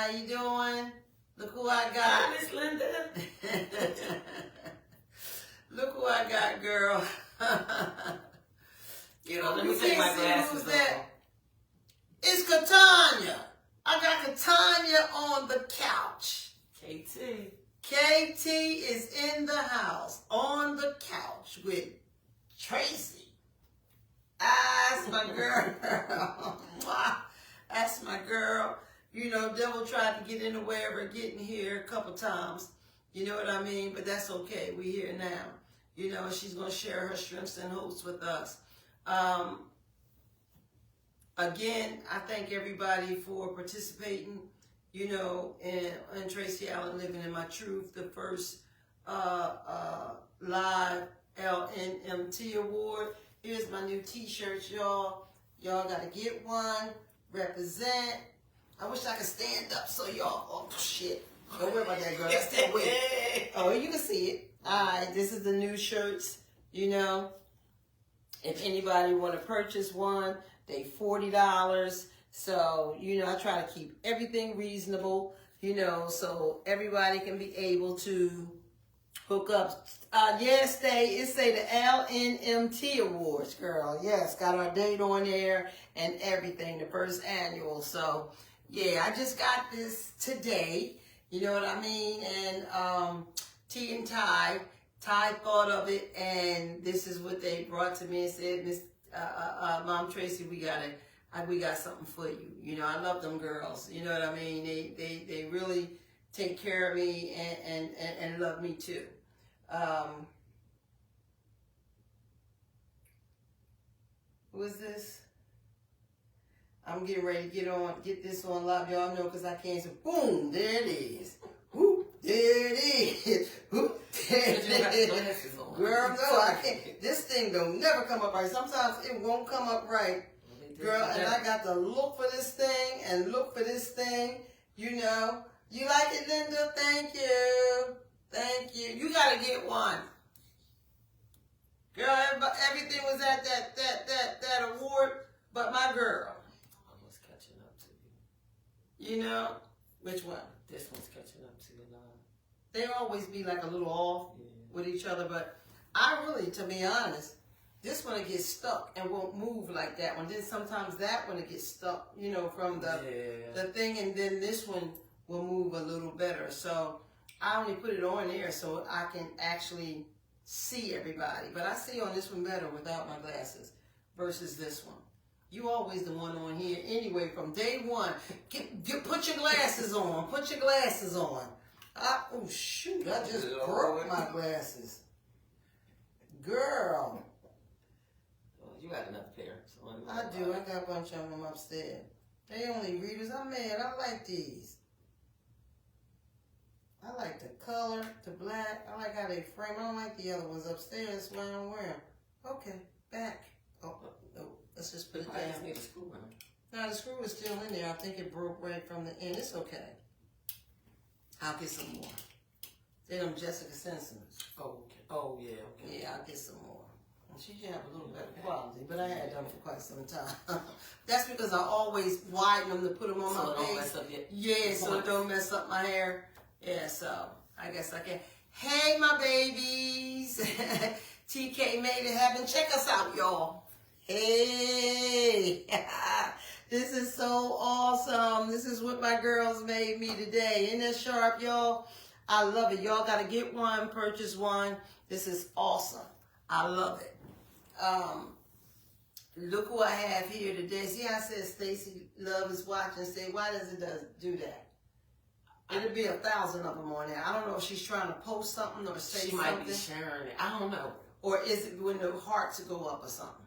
How you doing? Look who I got. Miss Linda. Look who I got, girl. You know, let me take my glasses off. It's Katanya. I got Katanya on the couch. KT. KT is in the house on the couch with Tracy. That's my girl. That's my girl. You know, devil tried to get in the way of her getting here a couple times. You know what I mean? But that's okay. We're here now. You know, she's going to share her strengths and hopes with us. Again, I thank everybody for participating, you know, in Tracy Allen Living in My Truth, the first live LNMT award. Here's my new t-shirts, y'all. Y'all got to get one. Represent. I wish I could stand up so y'all, oh shit. Don't worry about that, girl. That's still wait. Oh, you can see it. All right, this is the new shirts, you know. If anybody want to purchase one, they $40. So, you know, I try to keep everything reasonable, you know, so everybody can be able to hook up. Yes, it say the LNMT Awards, girl. Yes, got our date on there and everything, the first annual. So, yeah, I just got this today. You know what I mean? And T and Ty thought of it, and this is what they brought to me and said, Miss Mom Tracy, we got something for you. You know, I love them girls. You know what I mean? They really take care of me and love me too. Who is this? I'm getting ready to get this on live. Y'all know because I can't say, boom, there it is. Whoop, there it is. Whoop, there it is. Girl, no, I can't. This thing don't never come up right. Sometimes it won't come up right. Girl, and I got to look for this thing and look for this thing. You know. You like it, Linda? Thank you. Thank you. You got to get one. Girl, everything was at that award, but my girl. Almost catching up to you. You know? Which one? This one's catching up to you now. They always be like a little off with each other, but I really, to be honest, this one gets stuck and won't move like that one. Then sometimes that one gets stuck, you know, from the thing, and then this one will move a little better. So I only put it on there so I can actually see everybody. But I see on this one better without my glasses versus this one. You always the one on here anyway from day one. Put your glasses on. Put your glasses on. Oh, shoot. I just broke my glasses. Girl. Well, you got another pair. So I do. I got a bunch of them upstairs. They only readers. I'm mad. I like these. I like the color, the black. I like how they frame. I don't like the other ones upstairs. That's why I don't wear them. Okay. Back. Oh, no. Let's just put it down. I just need a screw in. No, the screw is still in there. I think it broke right from the end. It's okay. I'll get some more. They're them Jessica Simpsons. Oh, okay. Oh, yeah, okay. Yeah, I'll get some more. And she should have a little better quality, but I had them for quite some time. That's because I always widen them to put them on my face. Don't mess up your so it don't mess up my hair. Yeah, so I guess I can. Hey, my babies. TK made it happen. Check us out, y'all. Hey, this is so awesome. This is what my girls made me today. Isn't that sharp, y'all? I love it. Y'all got to get one, purchase one. This is awesome. I love it. Look who I have here today. See how I said Stacy Love is watching. Say, why does it do that? It'll be 1,000 of them on there. I don't know if she's trying to post something or say something. She might be sharing it. I don't know. Or is it when the hearts go up or something?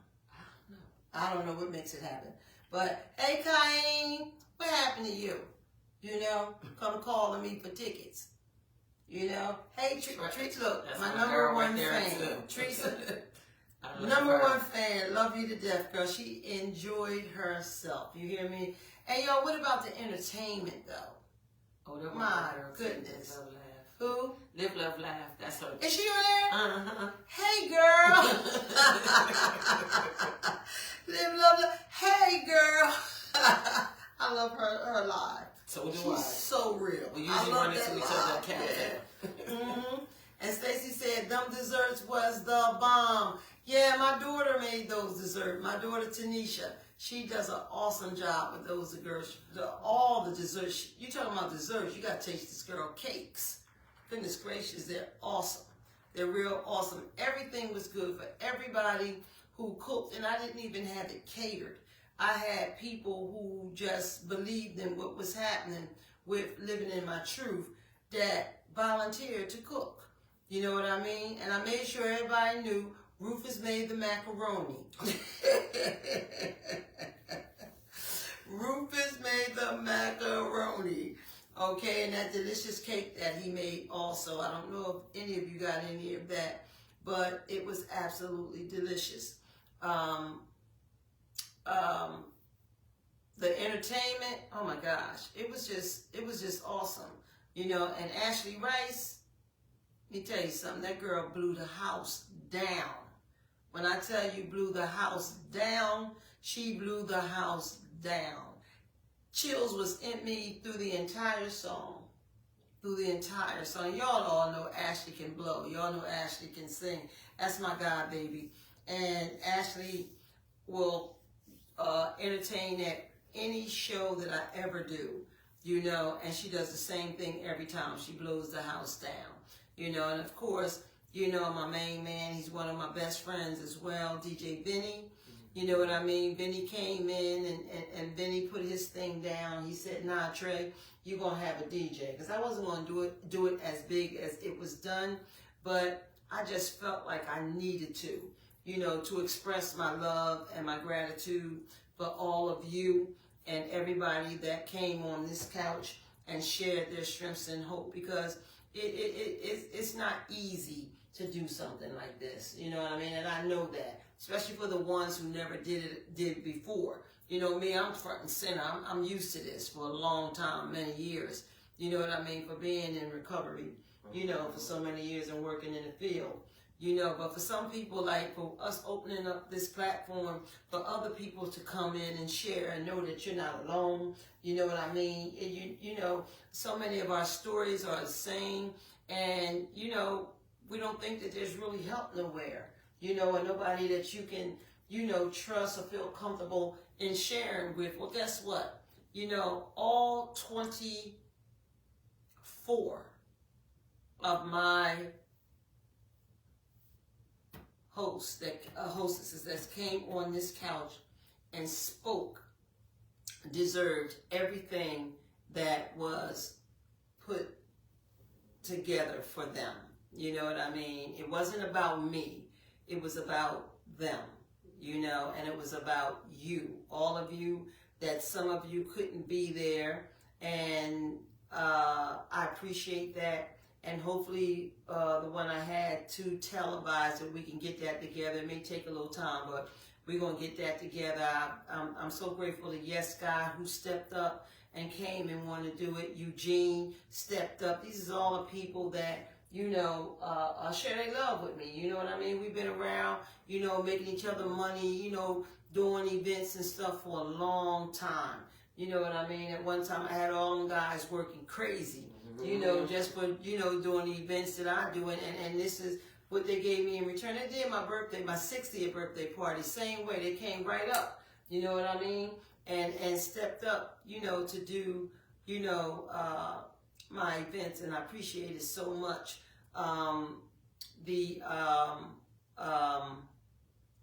I don't know what makes it happen. But, hey, Kyle, what happened to you? You know, come calling me for tickets. You know? Hey, Teresa, look, my number one fan. Teresa, number one fan. Love you to death, girl. She enjoyed herself. You hear me? Hey, yo, what about the entertainment, though? Oh, that my goodness. Live, love, laugh. Who? Live, love, laugh. That's her. Is she on there? Uh-huh. Hey, girl. Live, love, laugh. Hey, girl. I love her live. So do She's I. so real. We I usually love run that into each line. other at cafe. Yeah. Mm-hmm. And Stacy said, them desserts was the bomb. Yeah, my daughter made those desserts. My daughter Tanisha, she does an awesome job with those desserts. All the desserts. You talking about desserts? You got to taste this girl cakes. Goodness gracious, they're awesome. They're real awesome. Everything was good for everybody who cooked, and I didn't even have it catered. I had people who just believed in what was happening with living in my truth that volunteered to cook. You know what I mean? And I made sure everybody knew Rufus made the macaroni. Rufus made the macaroni. Okay, and that delicious cake that he made also. I don't know if any of you got any of that, but it was absolutely delicious. The entertainment, oh my gosh, it was just awesome. You know, and Ashley Rice, let me tell you something, that girl blew the house down. When I tell you blew the house down, she blew the house down. Chills was in me through the entire song. Y'all all know Ashley can blow. Y'all know Ashley can sing. That's my God, baby. And Ashley will entertain at any show that I ever do, you know, and she does the same thing every time. She blows the house down, you know, and of course, you know, my main man, he's one of my best friends as well, DJ Benny. You know what I mean? Benny came in and Benny put his thing down. He said, nah, Trey, you're going to have a DJ. Because I wasn't going to do it as big as it was done. But I just felt like I needed to, you know, to express my love and my gratitude for all of you and everybody that came on this couch and shared their strengths and hope. Because it's not easy to do something like this. You know what I mean? And I know that. Especially for the ones who never did it before. You know me, I'm front and center. I'm used to this for a long time, many years. You know what I mean? For being in recovery, you know, for so many years and working in the field. You know, but for some people, like for us opening up this platform for other people to come in and share and know that you're not alone. You know what I mean? You know, so many of our stories are the same. And, you know, we don't think that there's really help nowhere. You know, and nobody that you can, you know, trust or feel comfortable in sharing with. Well, guess what? You know, all 24 of my hostesses that came on this couch and spoke deserved everything that was put together for them. You know what I mean? It wasn't about me. It was about them, you know, and it was about you, all of you, that some of you couldn't be there, and I appreciate that, and hopefully the one I had to televise it, we can get that together. It may take a little time, but we're going to get that together. I'm so grateful to Yes Guy who stepped up and came and wanted to do it. Eugene stepped up. These are all the people that, you know, share their love with me. You know what I mean? We've been around, you know, making each other money, you know, doing events and stuff for a long time. You know what I mean? At one time I had all them guys working crazy, you know, just for, you know, doing the events that I do. And this is what they gave me in return. They did my birthday, my 60th birthday party, same way. They came right up, you know what I mean? And stepped up, you know, to do, you know, my events, and I appreciate it so much.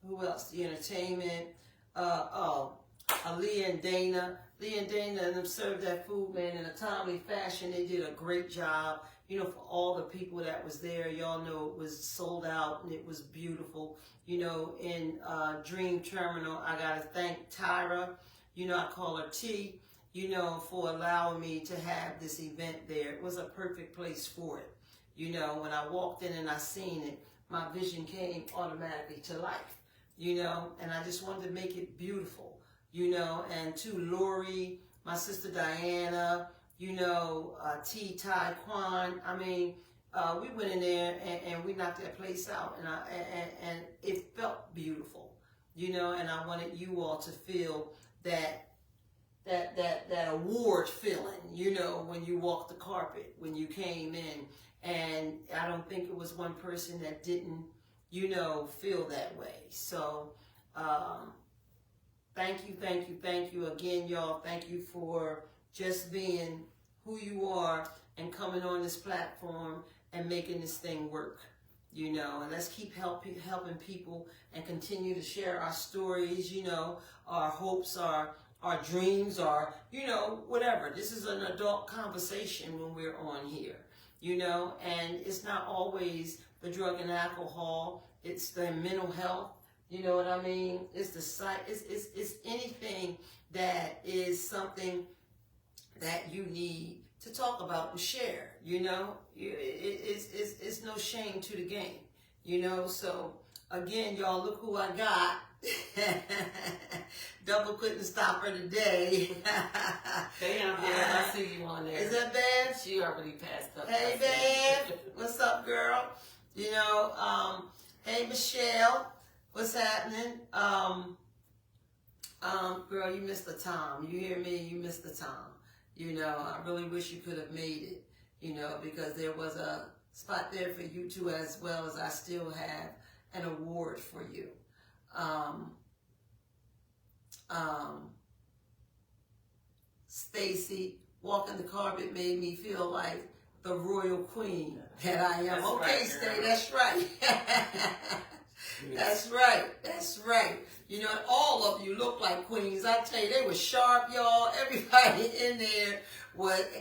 Who else? The entertainment. Aaliyah and Dana. Leah and Dana and them served that food, man, in a timely fashion. They did a great job. You know, for all the people that was there, y'all know it was sold out and it was beautiful. You know, in Dream Terminal, I gotta thank Tyra. You know, I call her T. You know, for allowing me to have this event there. It was a perfect place for it. You know, when I walked in and I seen it, my vision came automatically to life, you know, and I just wanted to make it beautiful, you know, and to Lori, my sister Diana, you know, T. Ty Kwan, I mean, we went in there and we knocked that place out, and it felt beautiful, you know, and I wanted you all to feel that that award feeling, you know, when you walked the carpet, when you came in. And I don't think it was one person that didn't, you know, feel that way. So thank you again, y'all. Thank you for just being who you are and coming on this platform and making this thing work. You know, and let's keep helping people and continue to share our stories, you know, our hopes, our dreams, our, you know, whatever. This is an adult conversation when we're on here, you know, and it's not always the drug and alcohol. It's the mental health, you know what I mean? It's the it's anything that is something that you need to talk about and share, you know. It's no shame to the game, you know. So again, y'all, look who I got. Double couldn't stop her today. Damn, I see you on there. Is that Bev? She already passed up. Hey Bev, what's up, girl? You know, hey Michelle, what's happening? Girl, you missed the time. You hear me? You missed the time. You know, I really wish you could have made it, you know, because there was a spot there for you too, as well as I still have an award for you. Stacy, walking the carpet made me feel like the royal queen that I am. That's okay, right, Stay, girl. that's right. That's right. That's right. You know, all of you look like queens. I tell you, they were sharp, y'all. Everybody in there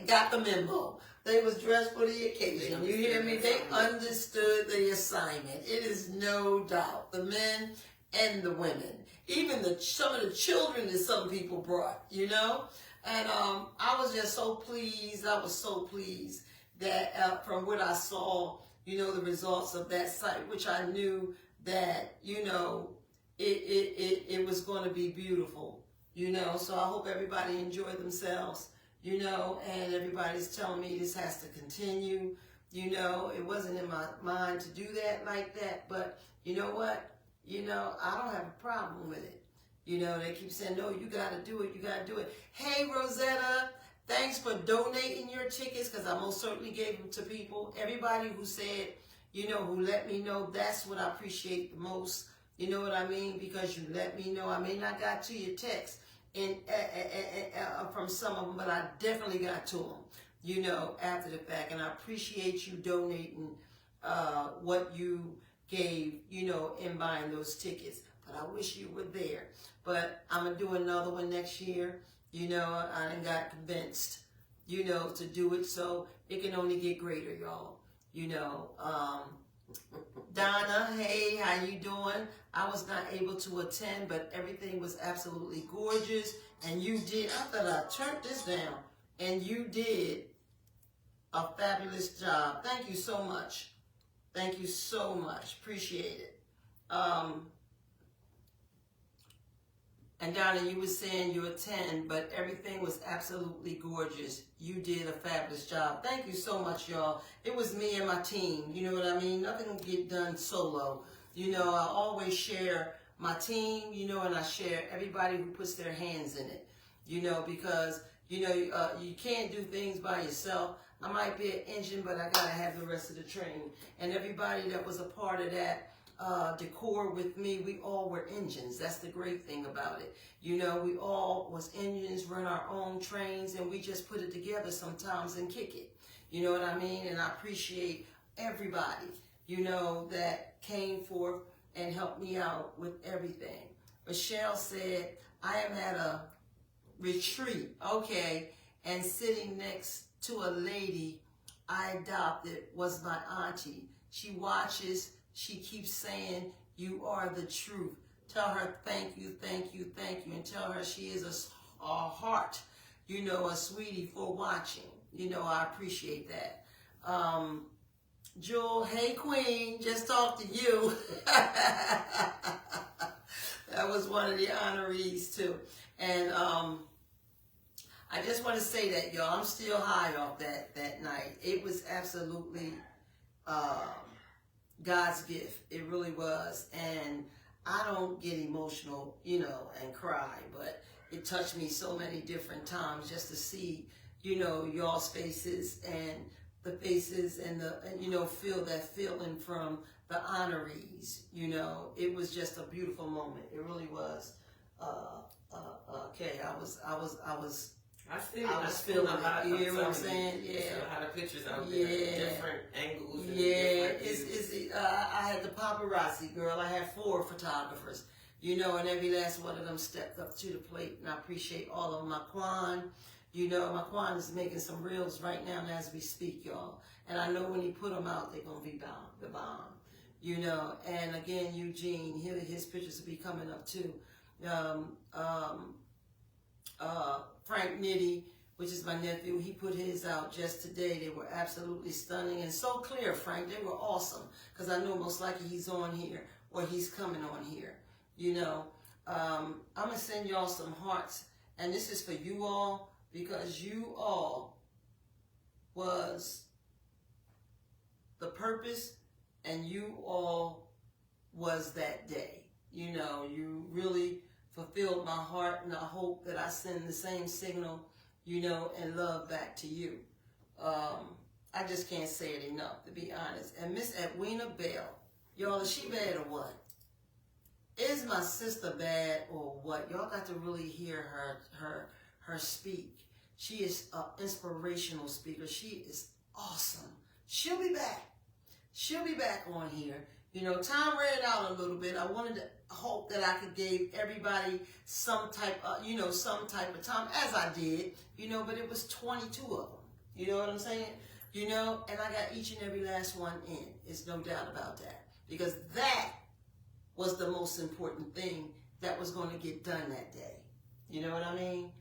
got the memo. They was dressed for the occasion. You hear me? They understood the assignment. It is no doubt. The men and the women. Even some of the children that some people brought, you know? And I was just so pleased. I was so pleased that from what I saw, you know, the results of that site, which I knew that, you know, it was going to be beautiful, you know. So I hope everybody enjoyed themselves, you know, and everybody's telling me this has to continue. You know, it wasn't in my mind to do that like that, but you know what? You know, I don't have a problem with it. You know, they keep saying, no, you got to do it, you got to do it. Hey, Rosetta, thanks for donating your tickets, because I most certainly gave them to people. Everybody who said, you know, who let me know, that's what I appreciate the most. You know what I mean? Because you let me know. I may not got to your text and from some of them, but I definitely got to them, you know, after the fact. And I appreciate you donating what you gave, you know, in buying those tickets. But I wish you were there. But I'm going to do another one next year. You know, I done got convinced, you know, to do it. So it can only get greater, y'all. You know, Donna, hey, how you doing? I was not able to attend, but everything was absolutely gorgeous. And you did, I thought I turned this down. And you did a fabulous job. Thank you so much. Thank you so much. Appreciate it. And Donna, you were saying you attend, but everything was absolutely gorgeous. You did a fabulous job. Thank you so much, y'all. It was me and my team. You know what I mean? Nothing will get done solo. You know, I always share my team, you know, and I share everybody who puts their hands in it. You know, because, you know, you can't do things by yourself. I might be an engine, but I got to have the rest of the train. And everybody that was a part of that decor with me, we all were engines. That's the great thing about it. You know, we all was engines, run our own trains, and we just put it together sometimes and kick it. You know what I mean? And I appreciate everybody, you know, that came forth and helped me out with everything. Michelle said, I am at a retreat, okay, and sitting next to a lady I adopted was my auntie. She watches. She keeps saying, you are the truth. Tell her thank you, thank you, thank you. And tell her she is a heart, you know, a sweetie for watching. You know, I appreciate that. Jewel, hey queen, just talked to you. That was one of the honorees too. And I just want to say that, y'all, I'm still high off that night. It was absolutely God's gift. It really was. And I don't get emotional, you know, and cry, but it touched me so many different times just to see, you know, y'all's faces and the faces and you know, feel that feeling from the honorees. You know, it was just a beautiful moment. It really was. Okay, I was feeling it. You hear what I'm saying? Yeah. How the pictures out there, different angles. And I had the paparazzi, girl. I had 4 photographers, you know, and every last one of them stepped up to the plate, and I appreciate all of them. Maquan, you know, Maquan is making some reels right now as we speak, y'all. And I know when he put them out, they're gonna be the bomb, you know. And again, Eugene, his pictures will be coming up too. Frank Nitty, which is my nephew, he put his out just today. They were absolutely stunning and so clear, Frank. They were awesome, because I know most likely he's on here or he's coming on here. You know, I'm going to send y'all some hearts, and this is for you all, because you all was the purpose, and you all was that day. You know, you really fulfilled my heart, and I hope that I send the same signal, you know, and love back to you. I just can't say it enough, to be honest. And Miss Edwina Bell, y'all, is she bad or what? Is my sister bad or what? Y'all got to really hear her speak. She is an inspirational speaker. She is awesome. She'll be back. She'll be back on here. You know, time ran out a little bit. I wanted to hope that I could give everybody some type of, you know, some type of time, as I did, you know, but it was 22 of them. You know what I'm saying? You know, and I got each and every last one in. It's no doubt about that. Because that was the most important thing that was going to get done that day. You know what I mean?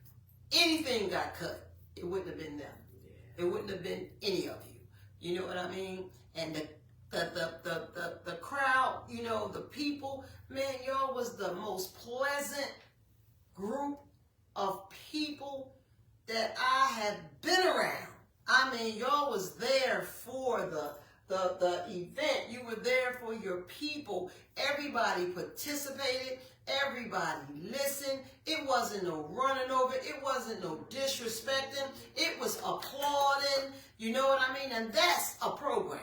Anything got cut, it wouldn't have been them. It wouldn't have been any of you. You know what I mean? And the crowd, you know, the people, man, y'all was the most pleasant group of people that I have been around. I mean, y'all was there for the event. You were there for your people. Everybody participated. Everybody listened. It wasn't no running over. It wasn't no disrespecting. It was applauding. You know what I mean? And that's a program.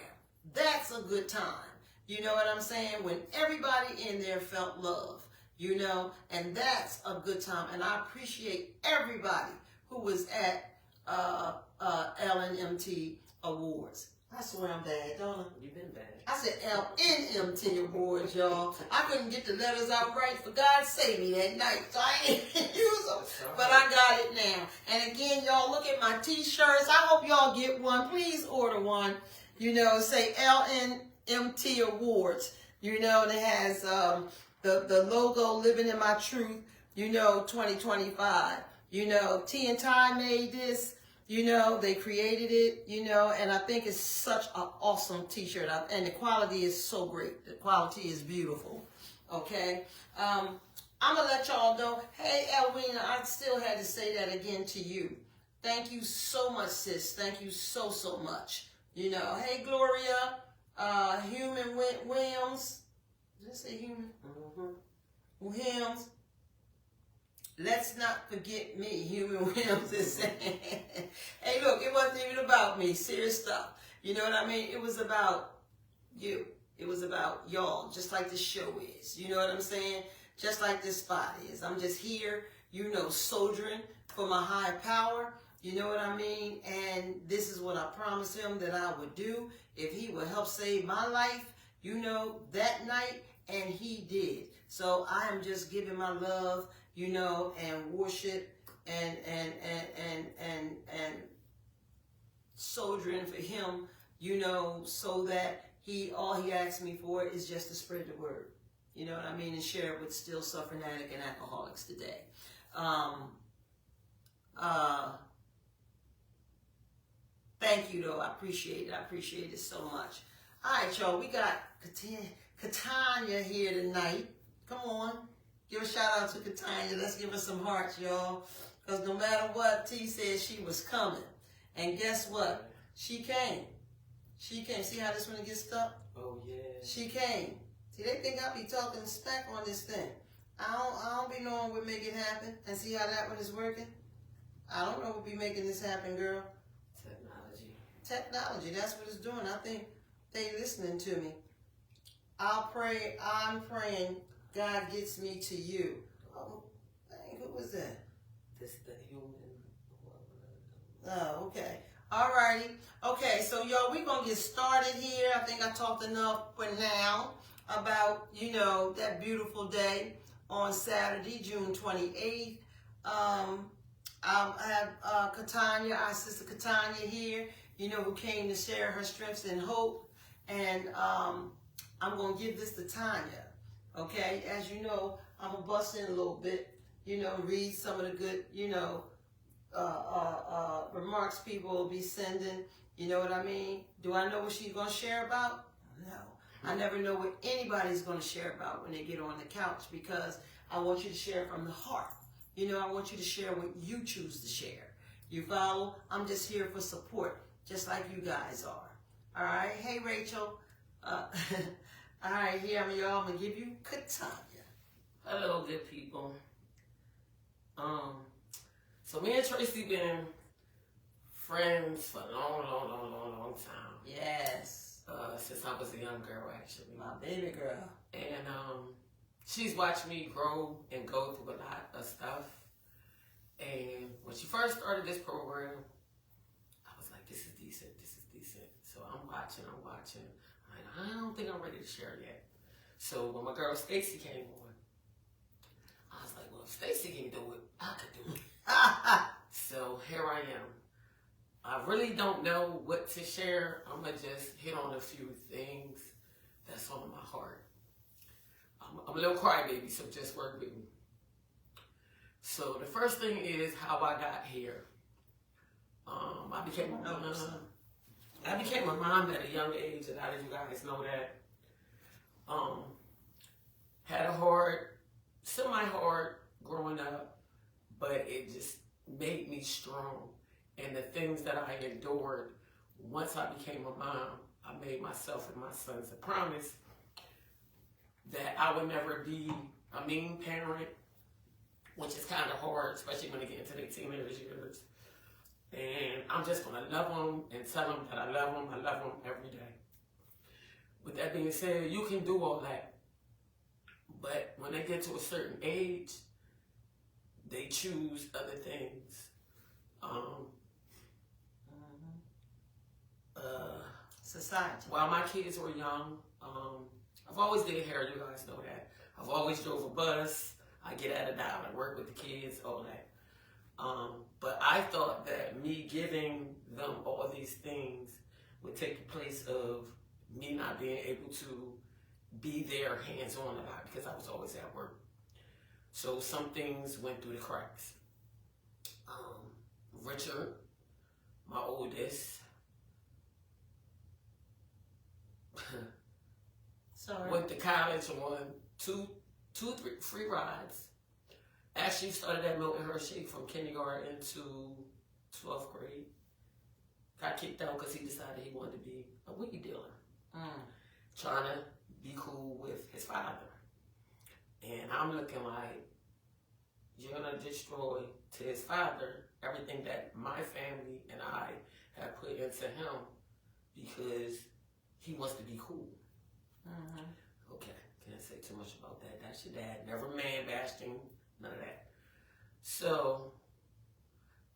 That's a good time. You know what I'm saying? When everybody in there felt love, you know, and that's a good time. And I appreciate everybody who was at LNMT Awards. I swear I'm bad, don't I? You've been bad. I said LNMT Awards, y'all. I couldn't get the letters out right. For God save me that night, so I ain't use them. But I got it now. And again, y'all, look at my t-shirts. I hope y'all get one. Please order one. You know, say LNMT Awards. You know, and it has the logo, Living in My Truth, you know, 2025. You know, T and Ty made this. You know, they created it, you know, and I think it's such an awesome t-shirt. And the quality is so great. The quality is beautiful, okay? I'm going to let y'all know, hey, Elwina, I still had to say that again to you. Thank you so much, sis. Thank you so, so much. You know, hey, Gloria, Human Williams. Did I say Human? Mm-hmm. Williams. Let's not forget me, Human Williams is saying. Hey, look, it wasn't even about me. Serious stuff. You know what I mean? It was about you. It was about y'all, just like this show is. You know what I'm saying? Just like this spot is. I'm just here, you know, soldiering for my high power. You know what I mean? And this is what I promised him that I would do if he would help save my life, you know, that night. And he did. So I am just giving my love, you know, and worship and soldiering for him, you know, so that all he asked me for is just to spread the word. You know what I mean? And share it with still suffering addict and alcoholics today. Thank you, though. I appreciate it. I appreciate it so much. All right, y'all. We got Katanya here tonight. Come on. Give a shout out to Katanya. Let's give her some hearts, y'all. Because no matter what, T said she was coming. And guess what? She came. She came. See how this one gets stuck? Oh, yeah. She came. See, they think I be talking smack on this thing. I don't be knowing what make it happen and see how that one is working. I don't know what be making this happen, girl. Technology, that's what it's doing. I think they listening to me. I'm praying God gets me to you. Oh, dang, who was that? This the human. Oh, okay. All righty. Okay, so y'all, we're going to get started here. I think I talked enough for now about, you know, that beautiful day on Saturday, June 28th. I have Katanya, our sister Katanya here, you know, who came to share her strengths and hope. And I'm going to give this to Tanya, okay? As you know, I'm going to bust in a little bit, you know, read some of the good, you know, remarks people will be sending. You know what I mean? Do I know what she's going to share about? No. I never know what anybody's going to share about when they get on the couch, because I want you to share from the heart. You know, I want you to share what you choose to share. You follow? I'm just here for support, just like you guys are. All right? Hey, Rachel. All right, here I'm, y'all. I'm going to give you Katanya. Hello, good people. So me and Tracy been friends for a long time. Yes. Since I was a young girl, actually. My baby girl. And she's watched me grow and go through a lot of stuff. And when she first started this program, I was like, this is decent. So I'm watching. I don't think I'm ready to share yet. So when my girl Stacy came on, I was like, well, if Stacy can do it, I could do it. So here I am. I really don't know what to share. I'm going to just hit on a few things that's on my heart. I'm a little crybaby, so just work with me. So the first thing is how I got here. I became a mom at a young age, and how did you guys know that? Had a hard, semi-hard growing up, but it just made me strong. And the things that I endured, once I became a mom, I made myself and my sons a promise that I would never be a mean parent, which is kind of hard, especially when they get into their teenage years. And I'm just going to love them and tell them that I love them. I love them every day. With that being said, you can do all that. But when they get to a certain age, they choose other things. Society. While my kids were young, I've always did hair, you guys know that. I've always drove a bus. I get out of town, I work with the kids, all that. But I thought that me giving them all these things would take the place of me not being able to be there hands-on a lot, because I was always at work. So some things went through the cracks. Richard, my oldest, went to college on two, free rides. Actually started at Milton Hershey from kindergarten to 12th grade. Got kicked out because he decided he wanted to be a weed dealer. Trying to be cool with his father. And I'm looking like, you're going to destroy to his father everything that my family and I have put into him because he wants to be cool. Okay, can't say too much about that. That's your dad. Never man bashing, none of that. So,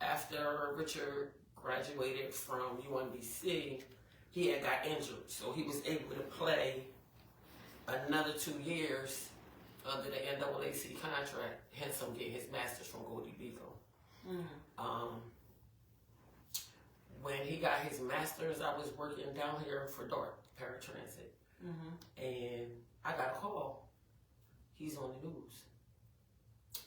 after Richard graduated from UMBC, he had got injured. So he was able to play another 2 years under the NAACP contract, hence I'm getting his master's from Goldie Beagle. When he got his master's, I was working down here for DART, paratransit. And I got a call. He's on the news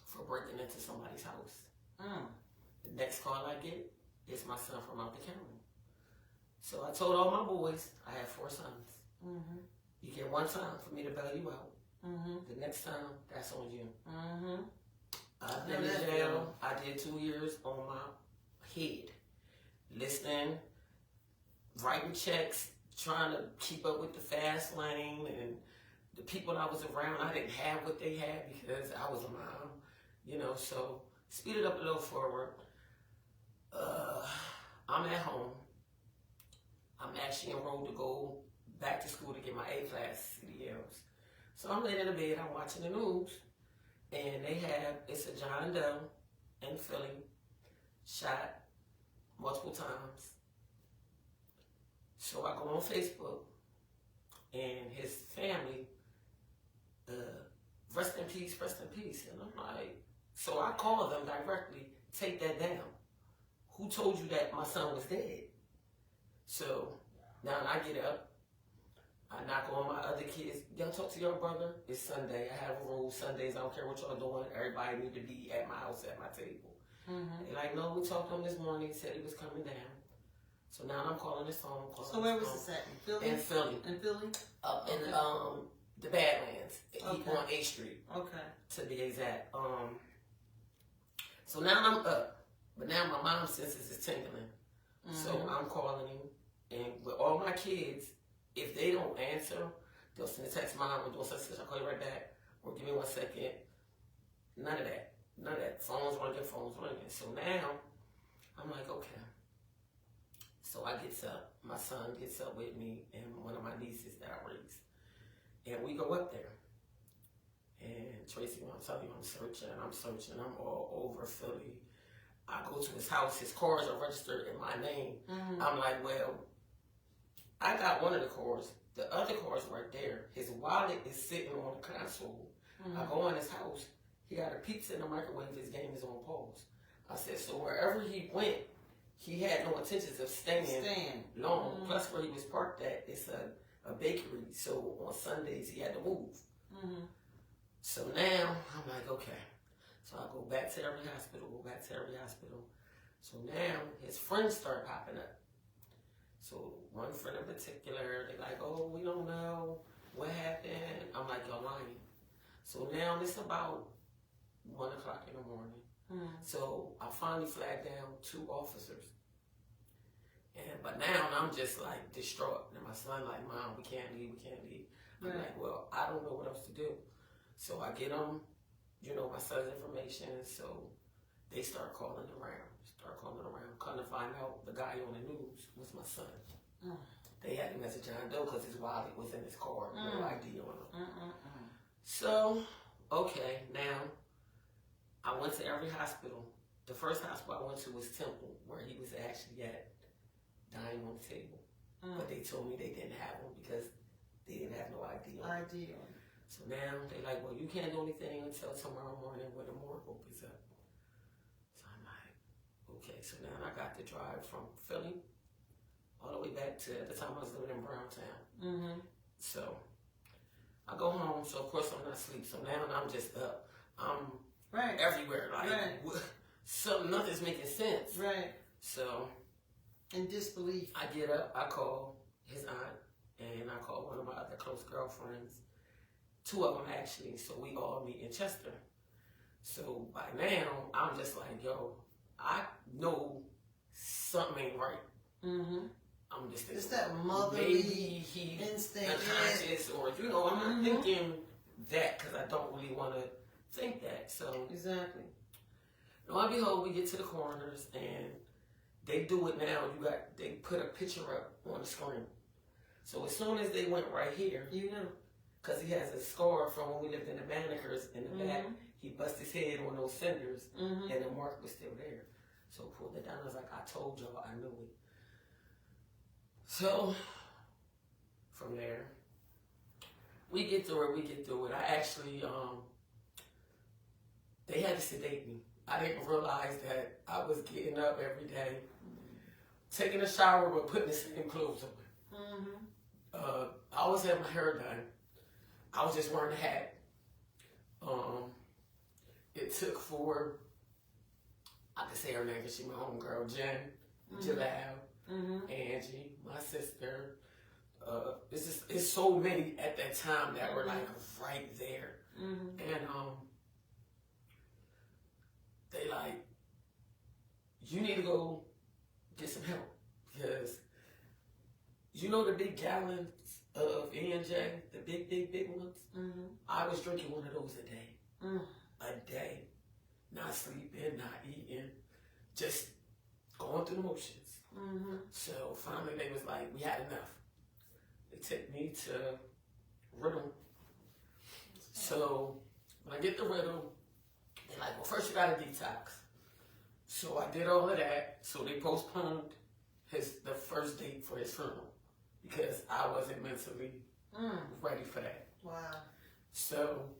for breaking into somebody's house. The next call I get is my son from out the county. So I told all my boys, I have 4 sons. You get one time for me to bail you out. The next time, that's on you. I've been in jail. I did 2 years on my head. Listening, writing checks, trying to keep up with the fast lane and the people I was around, I didn't have what they had because I was a mom, you know. So speed it up a little forward. I'm at home. I'm actually enrolled to go back to school to get my A-class CDLs. So I'm laying in the bed, I'm watching the news, and it's a John Doe in Philly, shot multiple times. So I go on Facebook, and his family, rest in peace, rest in peace. And I'm like, so I call them directly, take that down. Who told you that my son was dead? So now I get up, I knock on my other kids. Y'all talk to your brother. It's Sunday. I have a rule. Sundays, I don't care what y'all doing. Everybody need to be at my house at my table. They're like, no, we talked to him this morning. He said he was coming down. So now I'm calling his phone. So where was this at? In Philly? In Philly. In Philly? Up in the Badlands. Okay. On 8th Street. Okay. To be exact. So now I'm up. But now my mom's senses is tingling. So I'm calling him. And with all my kids, if they don't answer, they'll send a text, Mom, I'm doing such and such, I'll call you right back. Or give me 1 second. None of that. None of that. Phones ringing. So now, I'm like, okay. So I gets up. My son gets up with me and one of my nieces that I raised. And we go up there. And Tracy, when I'm telling you, I'm searching. I'm all over Philly. I go to his house. His cars are registered in my name. I'm like, well, I got one of the cars. The other car's right there. His wallet is sitting on the console. I go in his house. He got a pizza in the microwave. His game is on pause. I said, so wherever he went, he had no intentions of staying long. Plus where he was parked at, it's a bakery. So on Sundays, he had to move. So now, I'm like, okay. So I go back to every hospital. So now, his friends start popping up. So one friend in particular, they're like, oh, we don't know what happened. I'm like, y'all lying. So now it's about 1 o'clock in the morning. So I finally flagged down 2 officers. But now I'm just like distraught. And my son like, Mom, we can't leave. I'm like, well, I don't know what else to do. So I get them, my son's information. So they start calling around. Come to find out the guy on the news was my son. They had him as a John Doe because his wallet was in his car. No ID on him. So, okay, now I went to every hospital. The first hospital I went to was Temple, where he was actually at, dying on the table. But they told me they didn't have him because they didn't have no ID on him. So now they like, well, you can't do anything until tomorrow morning when the morgue opens up. So I'm like, okay. So now I got to drive from Philly all the way back to the time I was living in Browntown. So I go home. So of course I'm not asleep. So now I'm just up. I'm everywhere. Like nothing's making sense. So in disbelief. I get up. I call his aunt, and I call one of my other close girlfriends. 2 of them actually. So we all meet in Chester. So by now I'm just like, yo, I know something ain't right. I'm just thinking, it's that motherly maybe he instinct, unconscious, or I'm not thinking that because I don't really want to think that. So exactly. Lo and behold, we get to the coroners and they do it now. They put a picture up on the screen. So as soon as they went right here, because he has a scar from when we lived in the Banneker's in the back. He busted his head on those cinders, and the mark was still there. So pulled it down. I was like, I told y'all, I knew it. So from there, we get through it. I actually, they had to sedate me. I didn't realize that I was getting up every day, taking a shower, but putting the same clothes on. I always had my hair done. I was just wearing a hat. It took for, I can say her name because she's my homegirl, Jen, Jalal, Angie, my sister. It's so many at that time that were like right there. And they like, you need to go get some help because the big gallons of E&J, the big ones. I was drinking one of those a day. A day. Not sleeping, not eating, just going through the motions. So finally they was like, we had enough. They took me to Riddle. So when I get to Riddle, they're like, well, first you got to detox. So I did all of that. So they postponed the first date for his funeral because I wasn't mentally ready for that. Wow. So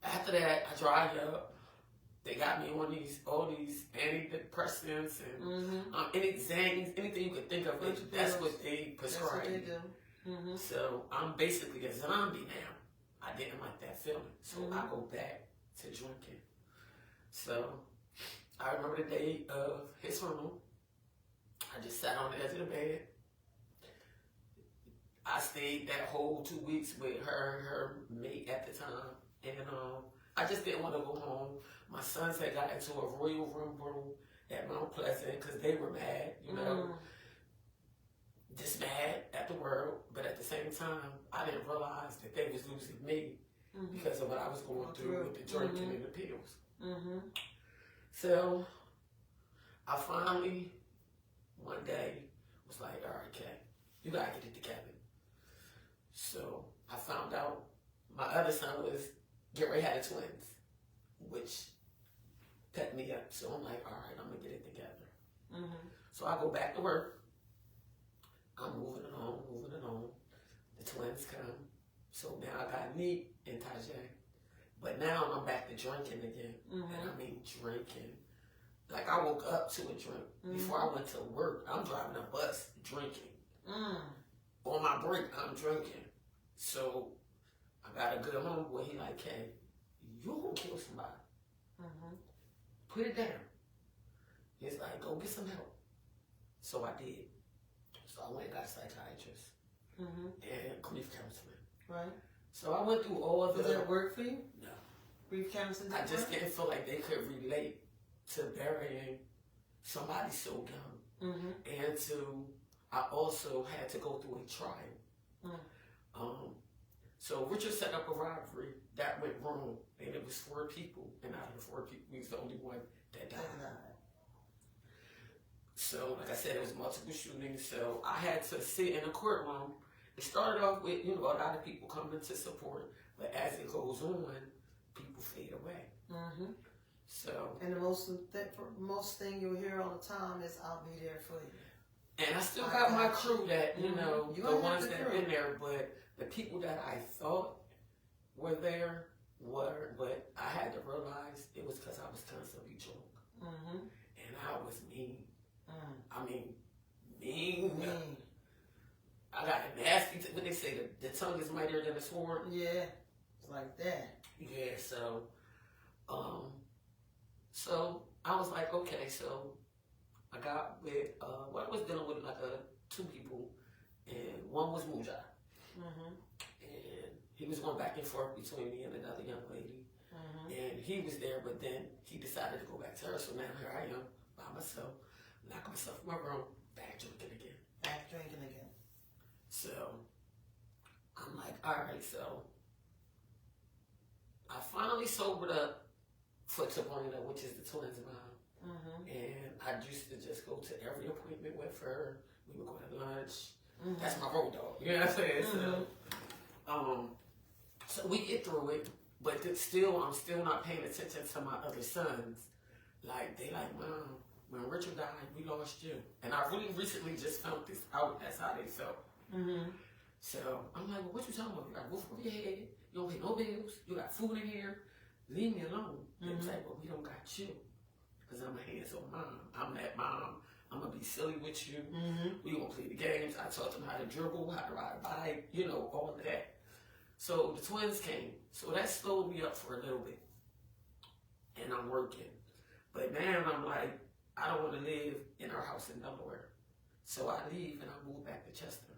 after that, I dried up. They got me on all these antidepressants and anything you could think of. That's what they prescribe. That's what they do. So I'm basically a zombie now. I didn't like that feeling, so I go back to drinking. So I remember the day of his funeral. I just sat on the edge of the bed. I stayed that whole 2 weeks with her and her mate at the time. And I just didn't want to go home. My sons had got into a royal rumble at Mount Pleasant because they were mad, you know, just mad at the world. But at the same time, I didn't realize that they was losing me because of what I was going through with the drinking and the pills. So I finally, one day, was like, all right, Kat, you got to get it together. So I found out my other son was getting ready to have twins, which cut me up. So I'm like, all right, I'm going to get it together. So I go back to work. I'm moving it on. The twins come. So now I got Neat and Tajay. But now I'm back to drinking again. And I mean drinking. Like I woke up to a drink. Before I went to work, I'm driving a bus drinking. On my break, I'm drinking. So I got a good homeboy. He like, hey, you gonna kill somebody. Put it down. He's like, go get some help. So I did. So I went and got a psychiatrist and grief counseling. Right. So I went through all of Does that work for you? No. Grief counseling? I just didn't feel like they could relate to burying somebody so young. And I also had to go through a trial. So Richard set up a robbery that went wrong, and it was 4 people, and out of the 4 people, he was the only one that died. So, like I said, it was multiple shootings, so I had to sit in a courtroom. It started off with, a lot of people coming to support, but as it goes on, people fade away. So, and the most thing you'll hear all the time is, I'll be there for you. And I still got my crew that, the ones that have been there, but the people that I thought were there were, but I had to realize it was because I was constantly drunk. And I was mean. I mean, mean. I got a nasty, when they say the tongue is mightier than the sword. Yeah, it's like that. Yeah, so I was like, okay, so I got with, I was dealing with like 2 people, and one was Muja. And he was going back and forth between me and another young lady. And he was there, but then he decided to go back to her, so now here I am by myself, locking myself in my room, back drinking again. Back drinking again. So I'm like, all right, so I finally sobered up for Sabrina, which is the twins' mom. And I used to just go to every appointment with her. We would go to lunch. That's my road dog. You know what I'm saying? So we get through it, but I'm still not paying attention to my other sons. Like, they like, Mom, when Richard died, we lost you. And I really recently just found this out. That's how they felt. So I'm like, well, what you talking about? You got a roof over your head. You don't pay no bills. You got food in here. Leave me alone. They was like, well, we don't got you. Because I'm a hands-on mom. I'm that mom. I'm going to be silly with you. We going to play the games. I taught them how to dribble, how to ride a bike, all of that. So the twins came. So that slowed me up for a little bit. And I'm working. But now I'm like, I don't want to live in our house in Delaware. So I leave and I move back to Chester.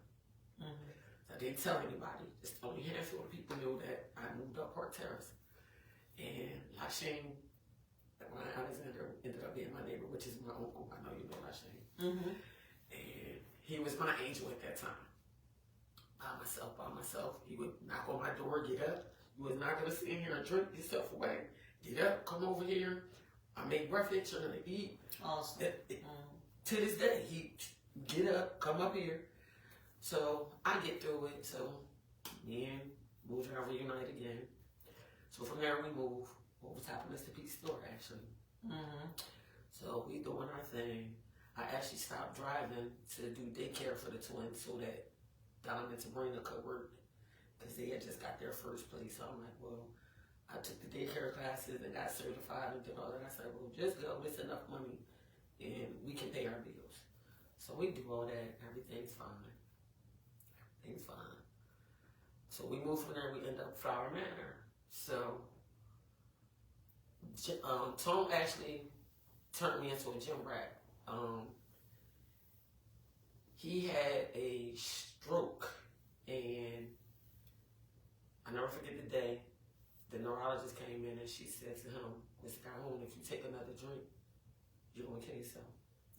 I didn't tell anybody. Just only a handful of people knew that I moved up Park Terrace. And Lashane, Ryan Alexander, ended up being my neighbor, which is my uncle. I know you know Lashane. And he was my angel at that time. By myself. He would knock on my door, get up. You was not going to sit in here and drink yourself away. Get up, come over here. I make breakfast, you're going to eat. Awesome. To this day, he get up, come up here. So I get through it. So me and Mojo are reunited again. So from there we move over top of Mr. P's store, actually. So we doing our thing. I actually stopped driving to do daycare for the twins so that Donna and Sabrina could work because they had just got their first place. So I'm like, well, I took the daycare classes and got certified and did all that. I said, well, just go. It's enough money and we can pay our bills. So we do all that. Everything's fine. Everything's fine. So we move from there. We end up Flower Manor. So Tom actually turned me into a gym rat. He had a stroke, and I never forget the day. The neurologist came in and she said to him, Mr. Calhoun, if you take another drink, you're going to kill yourself.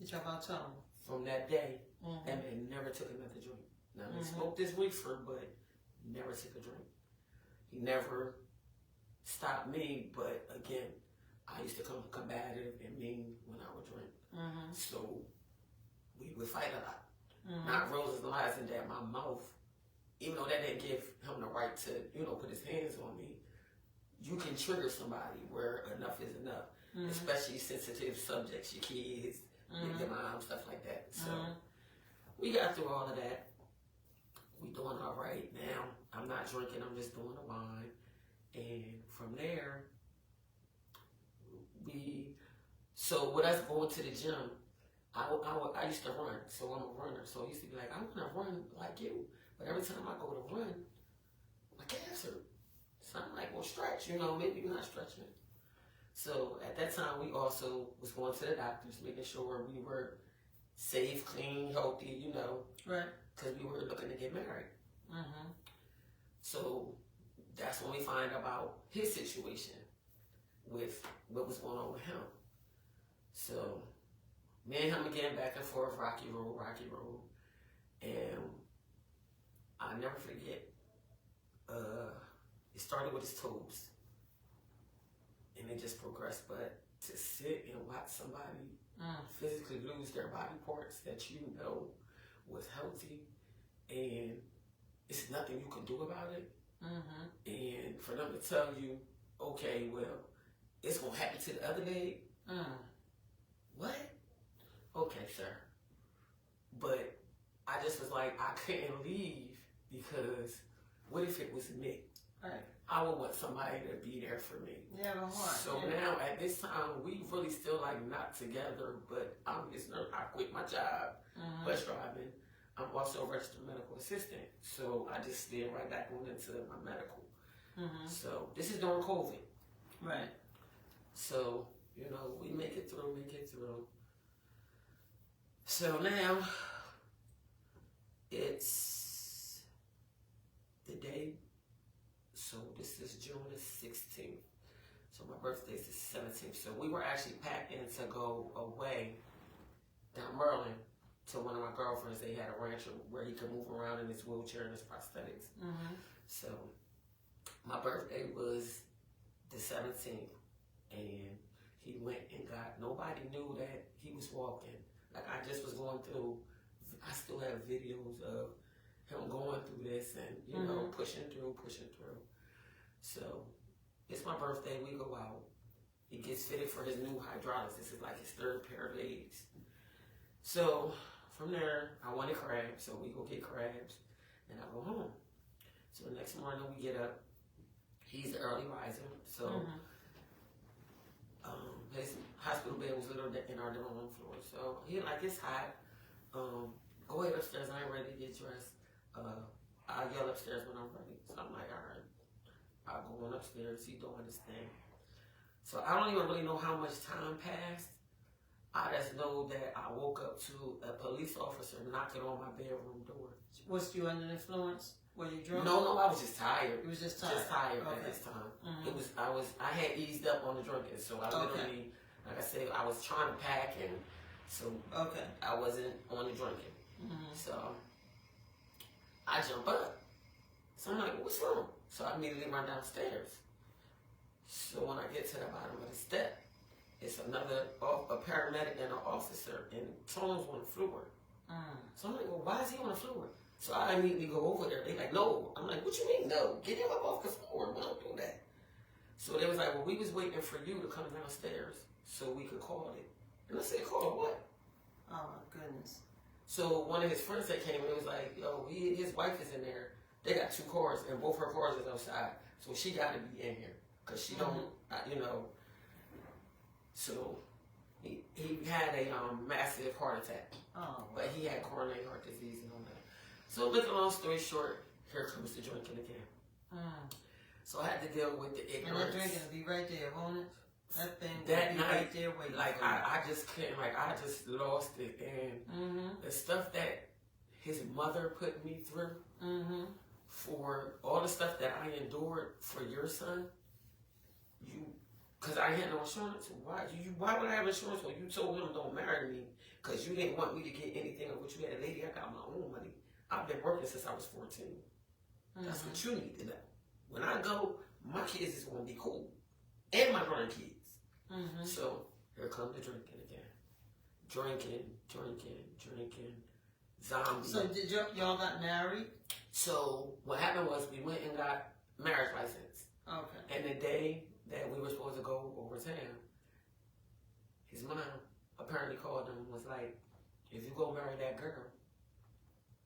You talk about Tom? From that day, and they never took another drink. Now, he smoked his reefer, but never took a drink. He never stopped me, but again, I used to come combative and mean when I would drink. So we would fight a lot. Not realizing that my mouth, even though that didn't give him the right to, put his hands on me, you can trigger somebody where enough is enough. Especially sensitive subjects, your kids, your mom, stuff like that. So we got through all of that. We doing all right now. I'm not drinking, I'm just doing the wine. And from there, so with us going to the gym, I used to run, so I'm a runner. So I used to be like, I want to run like you. But every time I go to run, my calves hurt. So I'm like, well, stretch, maybe you're not stretching. So at that time, we also was going to the doctors, making sure we were safe, clean, healthy, Right. Because we were looking to get married. So that's when we find about his situation with what was going on with him. So me and him again, back and forth, rocky road. And I'll never forget, it started with his toes. And it just progressed. But to sit and watch somebody physically lose their body parts that was healthy, and it's nothing you can do about it. And for them to tell you, okay, well, it's going to happen to the other leg. What? Okay, sir. But I just was like, I couldn't leave because what if it was me? Right. I would want somebody to be there for me. Yeah, the heart. So now at this time, we really still not together, but I'm just nervous. I quit my job, bus driving. I'm also a registered medical assistant. So I just slid right back on into my medical. So this is during COVID. Right. So, we make it through. So now, it's the day, so this is June the 16th. So my birthday is the 17th. So we were actually packing to go away down Maryland to one of my girlfriends. They had a ranch where he could move around in his wheelchair and his prosthetics. So my birthday was the 17th, and he went and nobody knew that he was walking. Like, I just was going through, I still have videos of him going through this and, pushing through. So it's my birthday, we go out. He gets fitted for his new hydraulics. This is like his third pair of legs. So from there, I wanted crabs, so we go get crabs, and I go home. So the next morning we get up. He's an early riser, so his hospital bed was literally in our living room floor. So he like, it's hot. Go ahead upstairs. I ain't ready to get dressed. I'll yell upstairs when I'm ready. So I'm like, all right. I'll go on upstairs. He doing his thing. So I don't even really know how much time passed. I just know that I woke up to a police officer knocking on my bedroom door. Was you under influence? Were you drunk? No, I was just tired. You was just tired? Just tired at this time. I had eased up on the drinking, so I literally, like I said, I was trying to pack, and so I wasn't on the drinking. So I jump up. So I'm like, what's wrong? So I immediately run downstairs. So when I get to the bottom of the step, it's a paramedic and an officer, and Tone's on the floor. So I'm like, well, why is he on the floor? So I immediately go over there. They like, no. I'm like, what you mean, no? Get him up off the floor. We don't do that. So they was like, well, we was waiting for you to come downstairs so we could call it. And I said, call what? Oh, my goodness. So one of his friends that came in was like, yo, his wife is in there. They got 2 cars, and both her cars is outside. So she got to be in here because she don't, you know. So he had a massive heart attack. Oh. But he had coronary heart disease and all that. So making a long story short, here comes the drinking again. So I had to deal with the ignorance. And that drinking will be right there, won't it? That thing that will be night, right there waiting. like I just couldn't, like I just lost it, and the stuff that his mother put me through, for all the stuff that I endured for your son, because I had no insurance. Why would I have insurance when you told him don't marry me because you didn't want me to get anything of what you had? Lady, I got my own money. I've been working since I was 14. That's what you need to know. When I go, my kids is going to be cool. And my grandkids. So, here comes the drinking again. Drinking. Zombie. So, did y'all got married? So, what happened was we went and got marriage license. Okay. And the day that we were supposed to go over town, his mom apparently called him and was like, if you go marry that girl,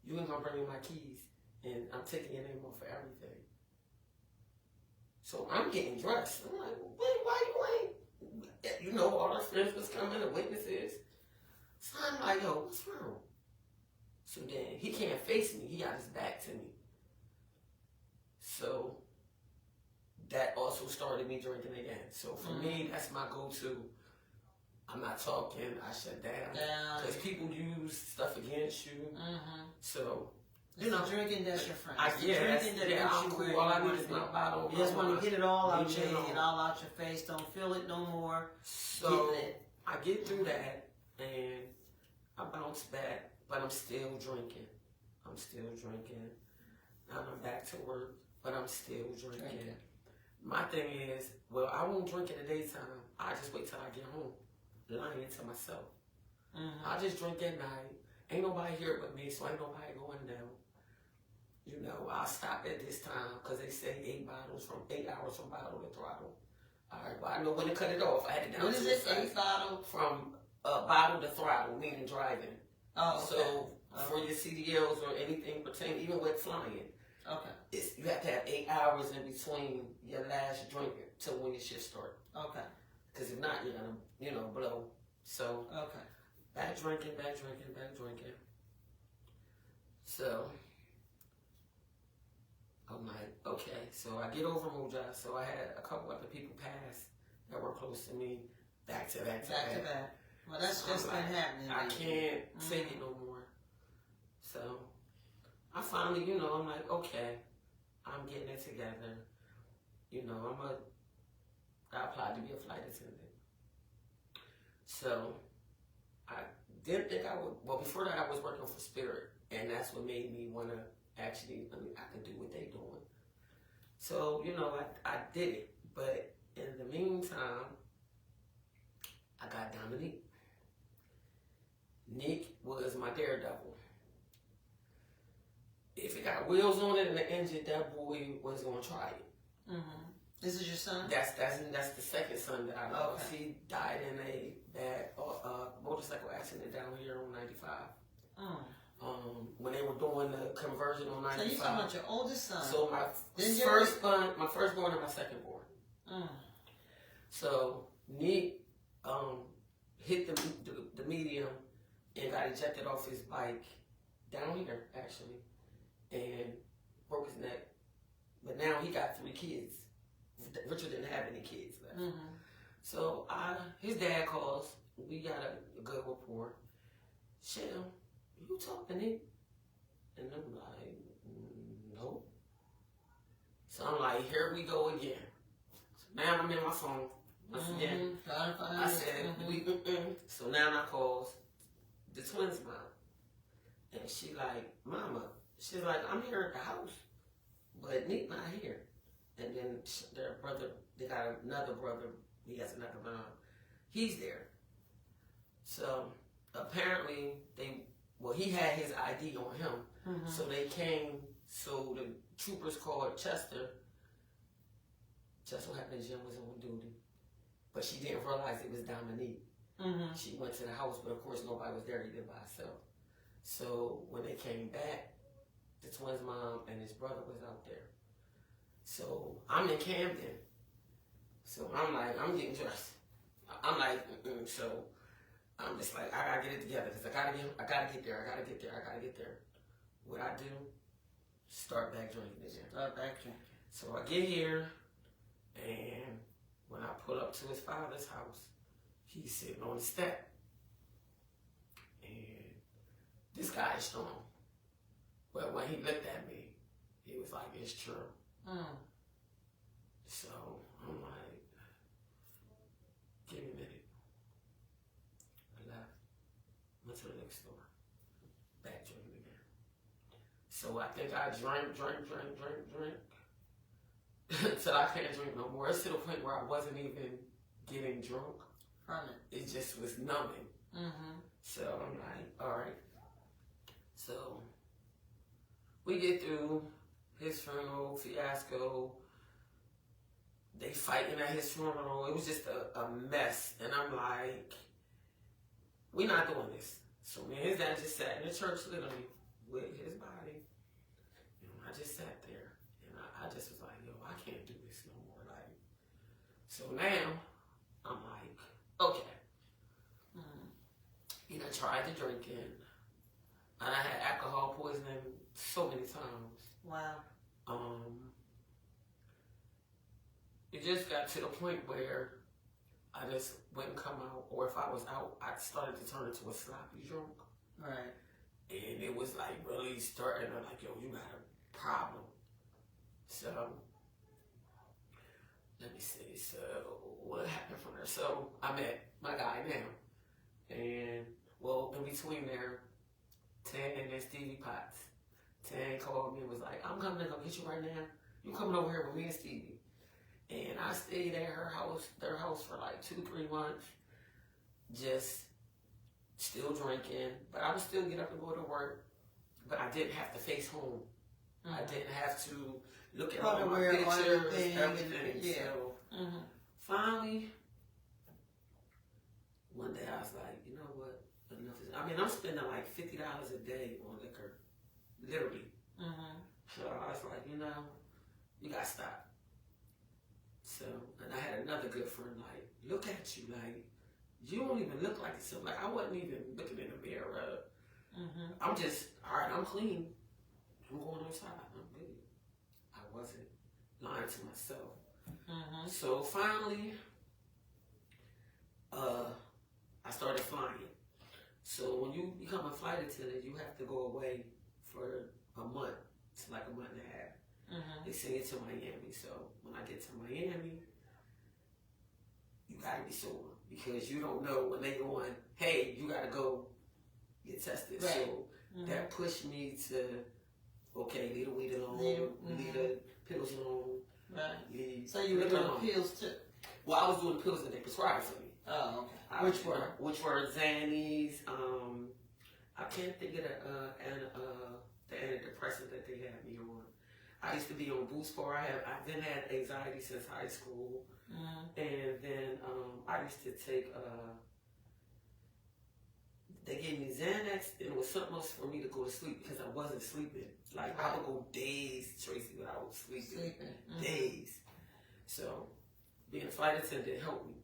you ain't gonna bring me my keys, and I'm taking your name off for everything. So I'm getting dressed. I'm like, wait, why you ain't? You know, all our friends was coming, the witnesses. So I'm like, yo, what's wrong? So then he can't face me. He got his back to me. So that also started me drinking again. So for me, that's my go-to. I'm not talking. I shut down. Because people use stuff against you. So, you know. Drinking, that's your friend. I'm cool. All I need is my bottle. You just want to get it all out your head, get all out your face. Don't feel it no more. So, I get through that, and I bounce back, but I'm still drinking. Now I'm back to work, but I'm still drinking. My thing is, well, I won't drink in the daytime. I just wait till I get home, lying to myself. I just drink at night. Ain't nobody here with me, so ain't nobody going down. You know, I'll stop at this time because they say 8 hours from bottle to throttle. All right, well, I know when to cut it off. I had it down. What is it? 8 bottle? From bottle to throttle, meaning driving. Oh, okay. So for your CDLs or anything pertaining, even with flying, you have to have 8 hours in between your last drink till when your shift starts. Okay. Because if not, you're gonna, blow. So back drinking. So I'm like, okay. So I get over Moja. So I had a couple other people pass that were close to me, back to back. Well, that's just been happening. I can't take it no more. So I finally, I'm like, okay, I'm getting it together. I applied to be a flight attendant. So I didn't think I would. Well, before that, I was working for Spirit, and that's what made me want to actually. I can do what they're doing. So I did it, but in the meantime, I got Dominique. Nick was my daredevil. If it got wheels on it and the engine, that boy was gonna try it. This is your son? That's the second son that I lost. Okay. He died in a bad motorcycle accident down here on 95. When they were doing the conversion on 95. So you talking about your oldest son? So my firstborn and my secondborn. So Nick hit the medium and got ejected off his bike down here actually, and broke his neck. But now he got 3 kids. Richard didn't have any kids left. So his dad calls. We got a good rapport. Shell, you talking to Nick? And I'm like, no. So I'm like, here we go again. So now I'm in my phone. Once again, I said, So now I calls the twins' mom. And And she like, Mama, she's like, I'm here at the house, but Nick not here. And then their brother, they got another brother, he has another mom, he's there. So apparently he had his ID on him. So they came, so the troopers called Chester. Just so happened Jim was on duty. But she didn't realize it was Dominique. She went to the house, but of course nobody was there, he did by himself. So when they came back, the twins' mom and his brother was out there. So I'm in Camden. So I'm like, I'm getting dressed. I'm like, so I'm just like, I gotta get it together because I gotta get there. What I do, start back drinking again. Start back drinking. So I get here, and when I pull up to his father's house, he's sitting on the step. And this guy is strong. But when he looked at me, he was like, it's true. So I'm like, give me a minute. I left, went to the next door, back drinking again. So I think I drank until I can't drink no more. It's to the point where I wasn't even getting drunk from it. It just was numbing. So I'm like, all right. So we get through his funeral, fiasco. They fighting at his funeral. It was just a mess. And I'm like, we're not doing this. So me and his dad just sat in the church literally with his body. And I just sat there. And I just was like, yo, I can't do this no more. Like, so now I'm like, okay. You know, tried to drink it. And I had alcohol poisoning so many times. Wow. It just got to the point where I just wouldn't come out, or if I was out, I started to turn into a sloppy drunk. Right. And it was like really starting to like, yo, you got a problem. So, let me see. So, what happened from there? So, I met my guy now. And, well, in between there, Tan and then Stevie Potts. Tan called me and was like, I'm coming to go get you right now. You coming over here with me and Stevie. And I stayed at their house for like 2-3 months, just still drinking. But I would still get up and go to work, but I didn't have to face home. I didn't have to look at all my pictures, everything. Yeah. So finally, one day I was like, you know what? Enough is. I mean, I'm spending like $50 a day on liquor, literally. So I was like, you know, you gotta stop. So, and I had another good friend, like, look at you, like, you don't even look like yourself. Like, I wasn't even looking in the mirror. I'm just, all right, I'm clean. I'm going outside. I'm good. I wasn't lying to myself. So finally, I started flying. So when you become a flight attendant, you have to go away for a month. It's like a month and a half. They send you to Miami. So when I get to Miami, you gotta be sober because you don't know when they go on, hey, you gotta go get tested. Right. So that pushed me to, okay, leave the weed alone, leave the pills alone. Right. So you were doing pills too? Well, I was doing pills that they prescribed for me. Oh, okay. Which were Xannies. I can't think of the antidepressant that they had me on. I used to be on Boost Bar. I've been had anxiety since high school, and then I used to take. They gave me Xanax, and it was something else for me to go to sleep because I wasn't sleeping. Like I would go days, Tracy, without sleeping. Days. So being a flight attendant helped me.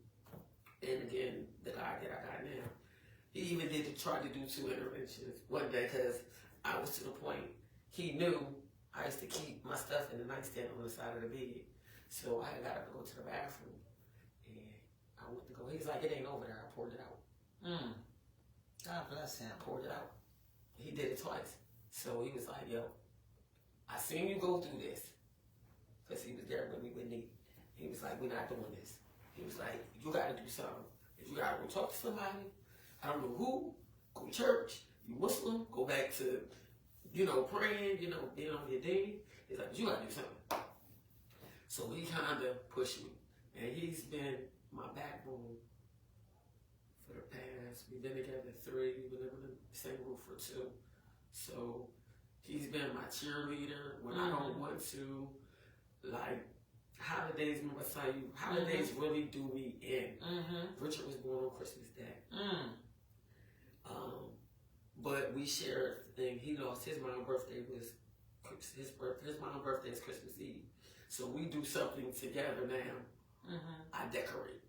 And again, the guy that I got now, he even tried to do 2 interventions one day because I was to the point he knew I used to keep my stuff in the nightstand on the side of the bed. So I got to go to the bathroom. And I went to go. He's like, it ain't over there. I poured it out. God bless him. I poured it out. He did it twice. So he was like, yo, I seen you go through this. Because he was there with me with Nick. He was like, we're not doing this. He was like, you got to do something. If you got to go talk to somebody, I don't know who, go to church, You Muslim, go back to, praying, being on your day. He's like, you gotta do something. So he kind of pushed me. And he's been my backbone for the past, we've been together 3, we've been in the same room for 2. So he's been my cheerleader when I don't want to. Like, holidays, remember I tell you, holidays really do me in. Richard was born on Christmas Day. But we shared the thing. He lost his mom's birthday was his mom's birthday is Christmas Eve. So we do something together now. I decorate.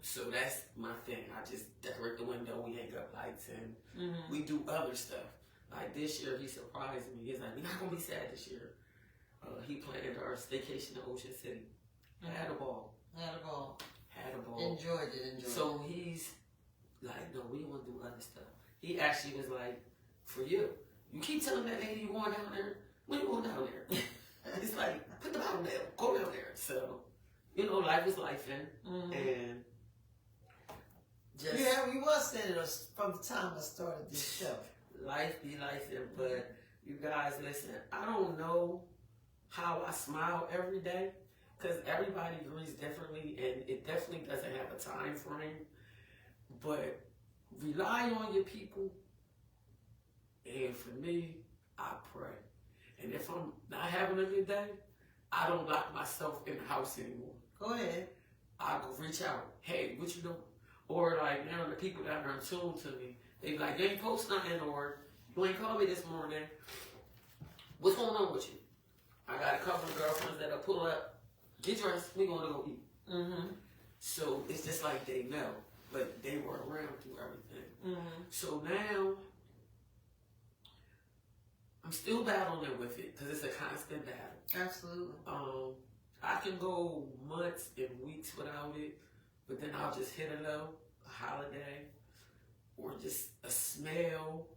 So that's my thing. I just decorate the window, we hang up lights, and we do other stuff. Like this year, he surprised me. He's like, we're not gonna be sad this year. He planned our staycation in Ocean City. Had a ball. Enjoyed it. So he's like, no, we want to do other stuff. He actually was like, for you keep telling that lady you going down there. When you going down there? It's like, put the bottle down, go down there. So, life is life, and just we was saying it from the time I started this show. Life be life, but you guys listen. I don't know how I smile every day because everybody grieves differently, and it definitely doesn't have a time frame. But rely on your people, and for me, I pray. And if I'm not having a good day, I don't lock myself in the house anymore. Go ahead. I go reach out. Hey, what you doing? Or like now the people that are in tune to me, they be like, you ain't post nothing, or you ain't called me this morning. What's going on with you? I got a couple of girlfriends that'll pull up, get dressed, we gonna go eat. So it's just like they know, but they were around through everything. So now I'm still battling with it because it's a constant battle. Absolutely. I can go months and weeks without it, but then I'll just hit a low, a holiday, or just a smell,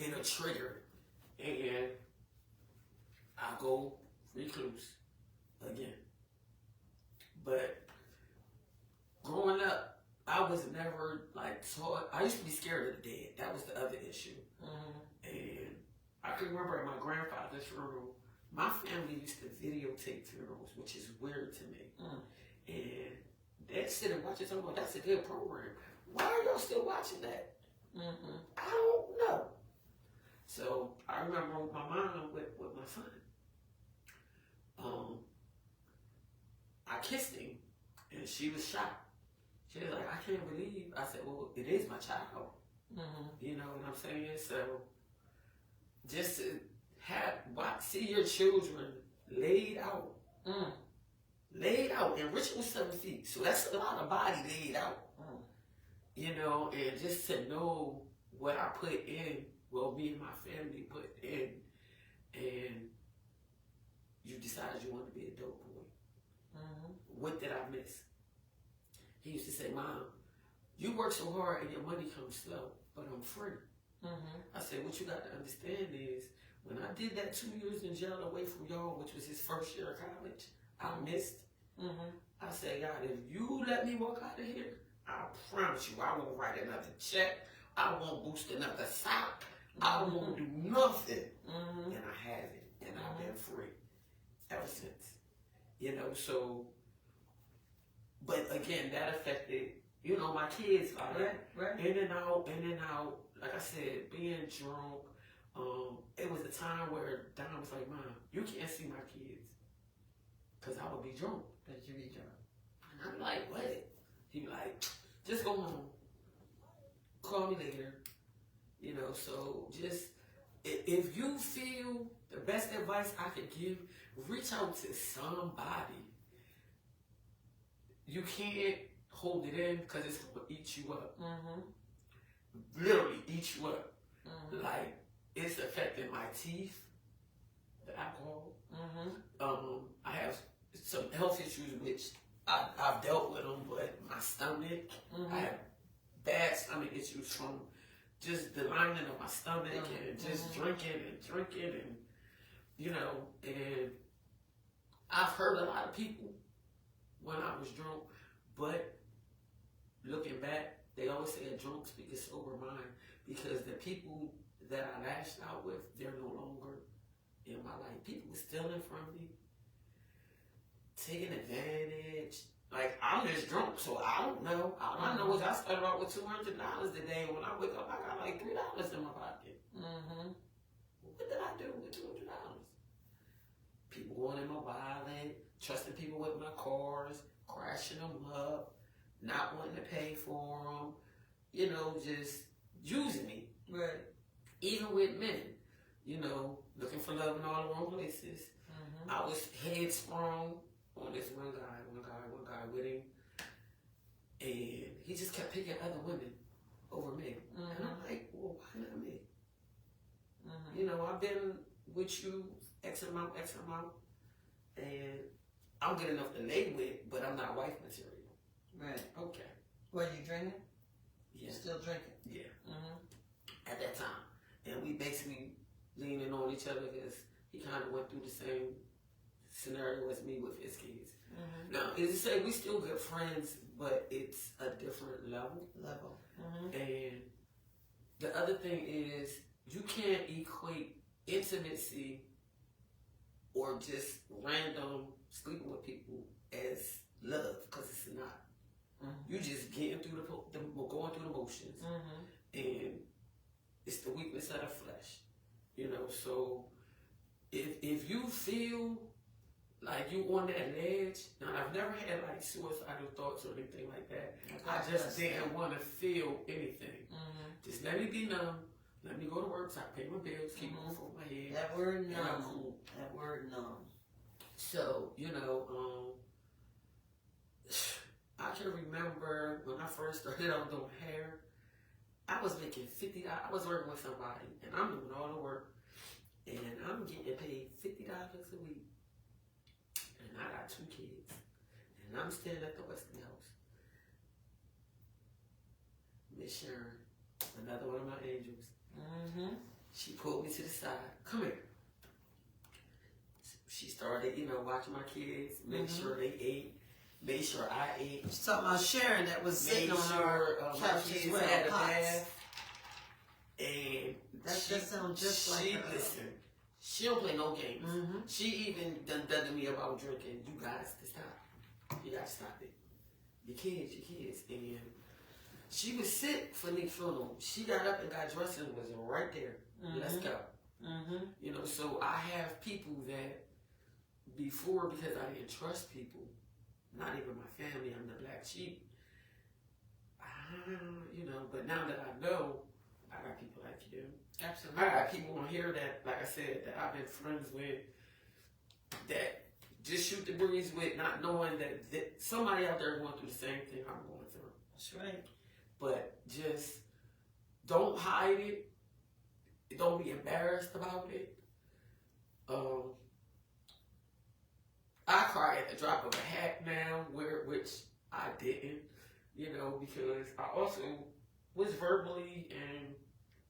and a trigger, and I'll go recluse again. But growing up, I was never taught. I used to be scared of the dead. That was the other issue. And I can remember at my grandfather's funeral, my family used to videotape funerals, which is weird to me. And they'd sit and watch it, talking about, that's a good program. Why are y'all still watching that? I don't know. So I remember with my mom, with my son, I kissed him, and she was shocked. She was like, I can't believe. I said, well, it is my child. You know what I'm saying? So just to see your children laid out. Laid out. And Richard was 7 feet. So that's a lot of body laid out. And just to know what I put in, well, me and my family put in, and you decided you wanted to be a dope boy. What did I miss? He used to say, Mom, you work so hard and your money comes slow, but I'm free. I said, what you got to understand is, when I did that 2 years in jail away from y'all, which was his first year of college, I missed. I said, God, if you let me walk out of here, I promise you, I won't write another check. I won't boost another sock. I won't do nothing. And I haven't. And I've been free ever since. So, but again, that affected, my kids, like, in and out. Like I said, being drunk. It was a time where Don was like, Mom, you can't see my kids. Because I would be drunk. But you be drunk. And I'm like, what? He'd be like, just go home. Call me later. So just, if you feel the best advice I could give, reach out to somebody. You can't hold it in because it's going to eat you up. Literally eat you up. Like, it's affecting my teeth, the alcohol. I have some health issues, which I've dealt with them, but my stomach, I have bad stomach issues from just the lining of my stomach and just drinking, and and I've hurt a lot of people when I was drunk, but looking back, they always say a drunk speaks a sober mind, because the people that I lashed out with, they're no longer in my life. People were stealing from me, taking advantage. Like, I'm just drunk, so I don't know. All I know is I started out with $200 today, and when I wake up, I got like $3 in my pocket. Mm-hmm. What did I do with $200? People going in my wallet, trusting people with my cars, crashing them up, not wanting to pay for them, you know, just using me. Right. Even with men, you know, looking for love in all the wrong places. Mm-hmm. I was headstrong on this one guy with him, and he just kept picking other women over me. Mm-hmm. And I'm like, well, why not me? Mm-hmm. You know, I've been with you X amount, and I'm good enough to lay with, but I'm not wife material. Right. Okay. Were you drinking? Yeah. You still drinking? Yeah. Mm-hmm. At that time. And we basically leaning on each other because he kind of went through the same scenario as me with his kids. Mm-hmm. Now, as you say, we still good friends, but it's a different level. Mm-hmm. And the other thing is, you can't equate intimacy or just random sleeping with people as love, because it's not. Mm-hmm. You just getting through going through the motions, Mm-hmm. and it's the weakness of the flesh, you know. So if you feel like you on that edge, now I've never had like suicidal thoughts or anything like that. I just didn't want to feel anything. Mm-hmm. Just let me be numb. Let me go to work so I pay my bills, keep Mm-hmm. on for my head. That word and I'm numb. cool. That word numb. So, you know, I can remember when I first started out doing hair, I was making $50. I was working with somebody, and I'm doing all the work, and I'm getting paid $50 a week. And I got 2 kids, and I'm staying at the Weston House. Miss Sharon, another one of my angels, Mm-hmm. she pulled me to the side. Come here. She started, you know, watching my kids, make sure they ate, made sure I ate. She's talking about Sharon that was sitting Made on sure our my couch as kids well. had a Pots. bath. And That sounds just like her. listen, she don't play no games. Mm-hmm. She even done to me about drinking. You guys to stop. You guys stop it. Your kids. And she was sick for Nick's funeral. She got up and got dressed and was right there. Mm-hmm. Let's go. Mm-hmm. You know, so I have people that before, because I didn't trust people, not even my family, I'm the black sheep. You know, but now that I know, I got people like you. Absolutely. I got people on here that, like I said, that I've been friends with, that just shoot the breeze with, not knowing that somebody out there going through the same thing I'm going through. That's right. But just don't hide it. Don't be embarrassed about it. I cry at the drop of a hat now, which I didn't, you know, because I also was verbally and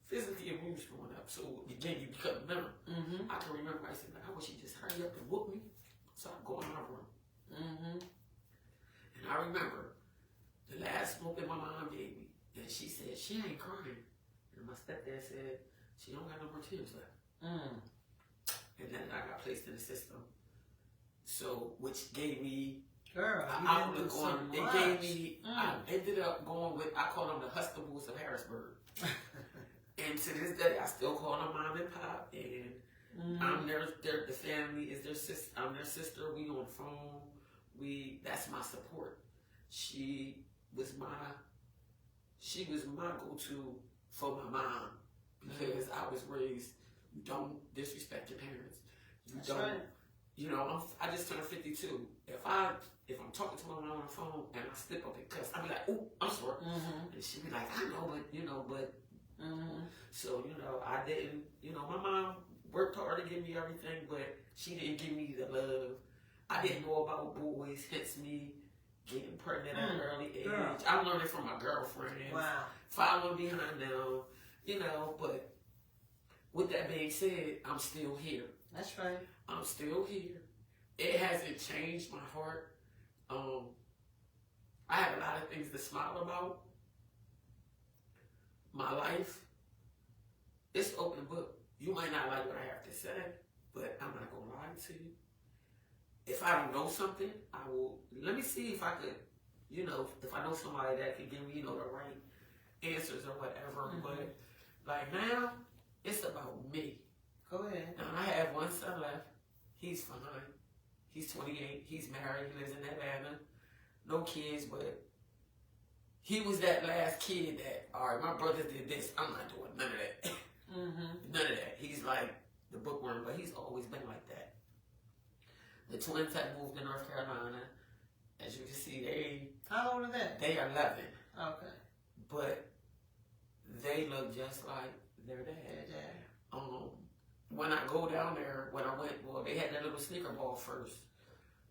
physically abused growing up. So again, you become a member. Mm-hmm. I can remember I said, I wish he just hurry up and whoop me so I can go in my room. Mm-hmm. And I remember the last whoop that my mom gave me, and she said, she ain't crying. And my stepdad said, she don't got no more tears left. Mm. And then I got placed in the system. So, which gave me Girl, an you outlook so on, it much. gave me, I ended up going with, I call them the Hustables of Harrisburg. And to this day, I still call them mom and pop, and I'm the family is their sister, I'm their sister, we on the phone, that's my support. She was my go-to for my mom, because I was raised, you don't disrespect your parents. That's right. You know, I just turned 52. If I'm talking to my mom on the phone and I slip up and cuss, I'll be like, "Ooh, I'm sorry," and she'd be like, "I know, but." So I didn't. My mom worked hard to give me everything, but she didn't give me the love. I didn't know about boys, hence me getting pregnant at an early age. Girl. I learned it from my girlfriend. Wow. Following behind them, but with that being said, I'm still here. That's right. I'm still here. It hasn't changed my heart. I have a lot of things to smile about. My life it's open book. You might not like what I have to say, but I'm not gonna lie to you. If I don't know something, I will. Let me see if I could, if I know somebody that could give me, the right answers or whatever. Mm-hmm. But like now, it's about me. Go ahead. Now I have one son left. He's fine. He's 28. He's married. He lives in Atlanta. No kids, but he was that last kid that, all right, my brothers did this. I'm not doing none of that. Mm-hmm. None of that. He's like the bookworm, but he's always been like that. The twins had moved to North Carolina. As you can see, how old are they? They are 11. Okay. But they look just like their dad. When I go down there, they had that little sneaker ball first.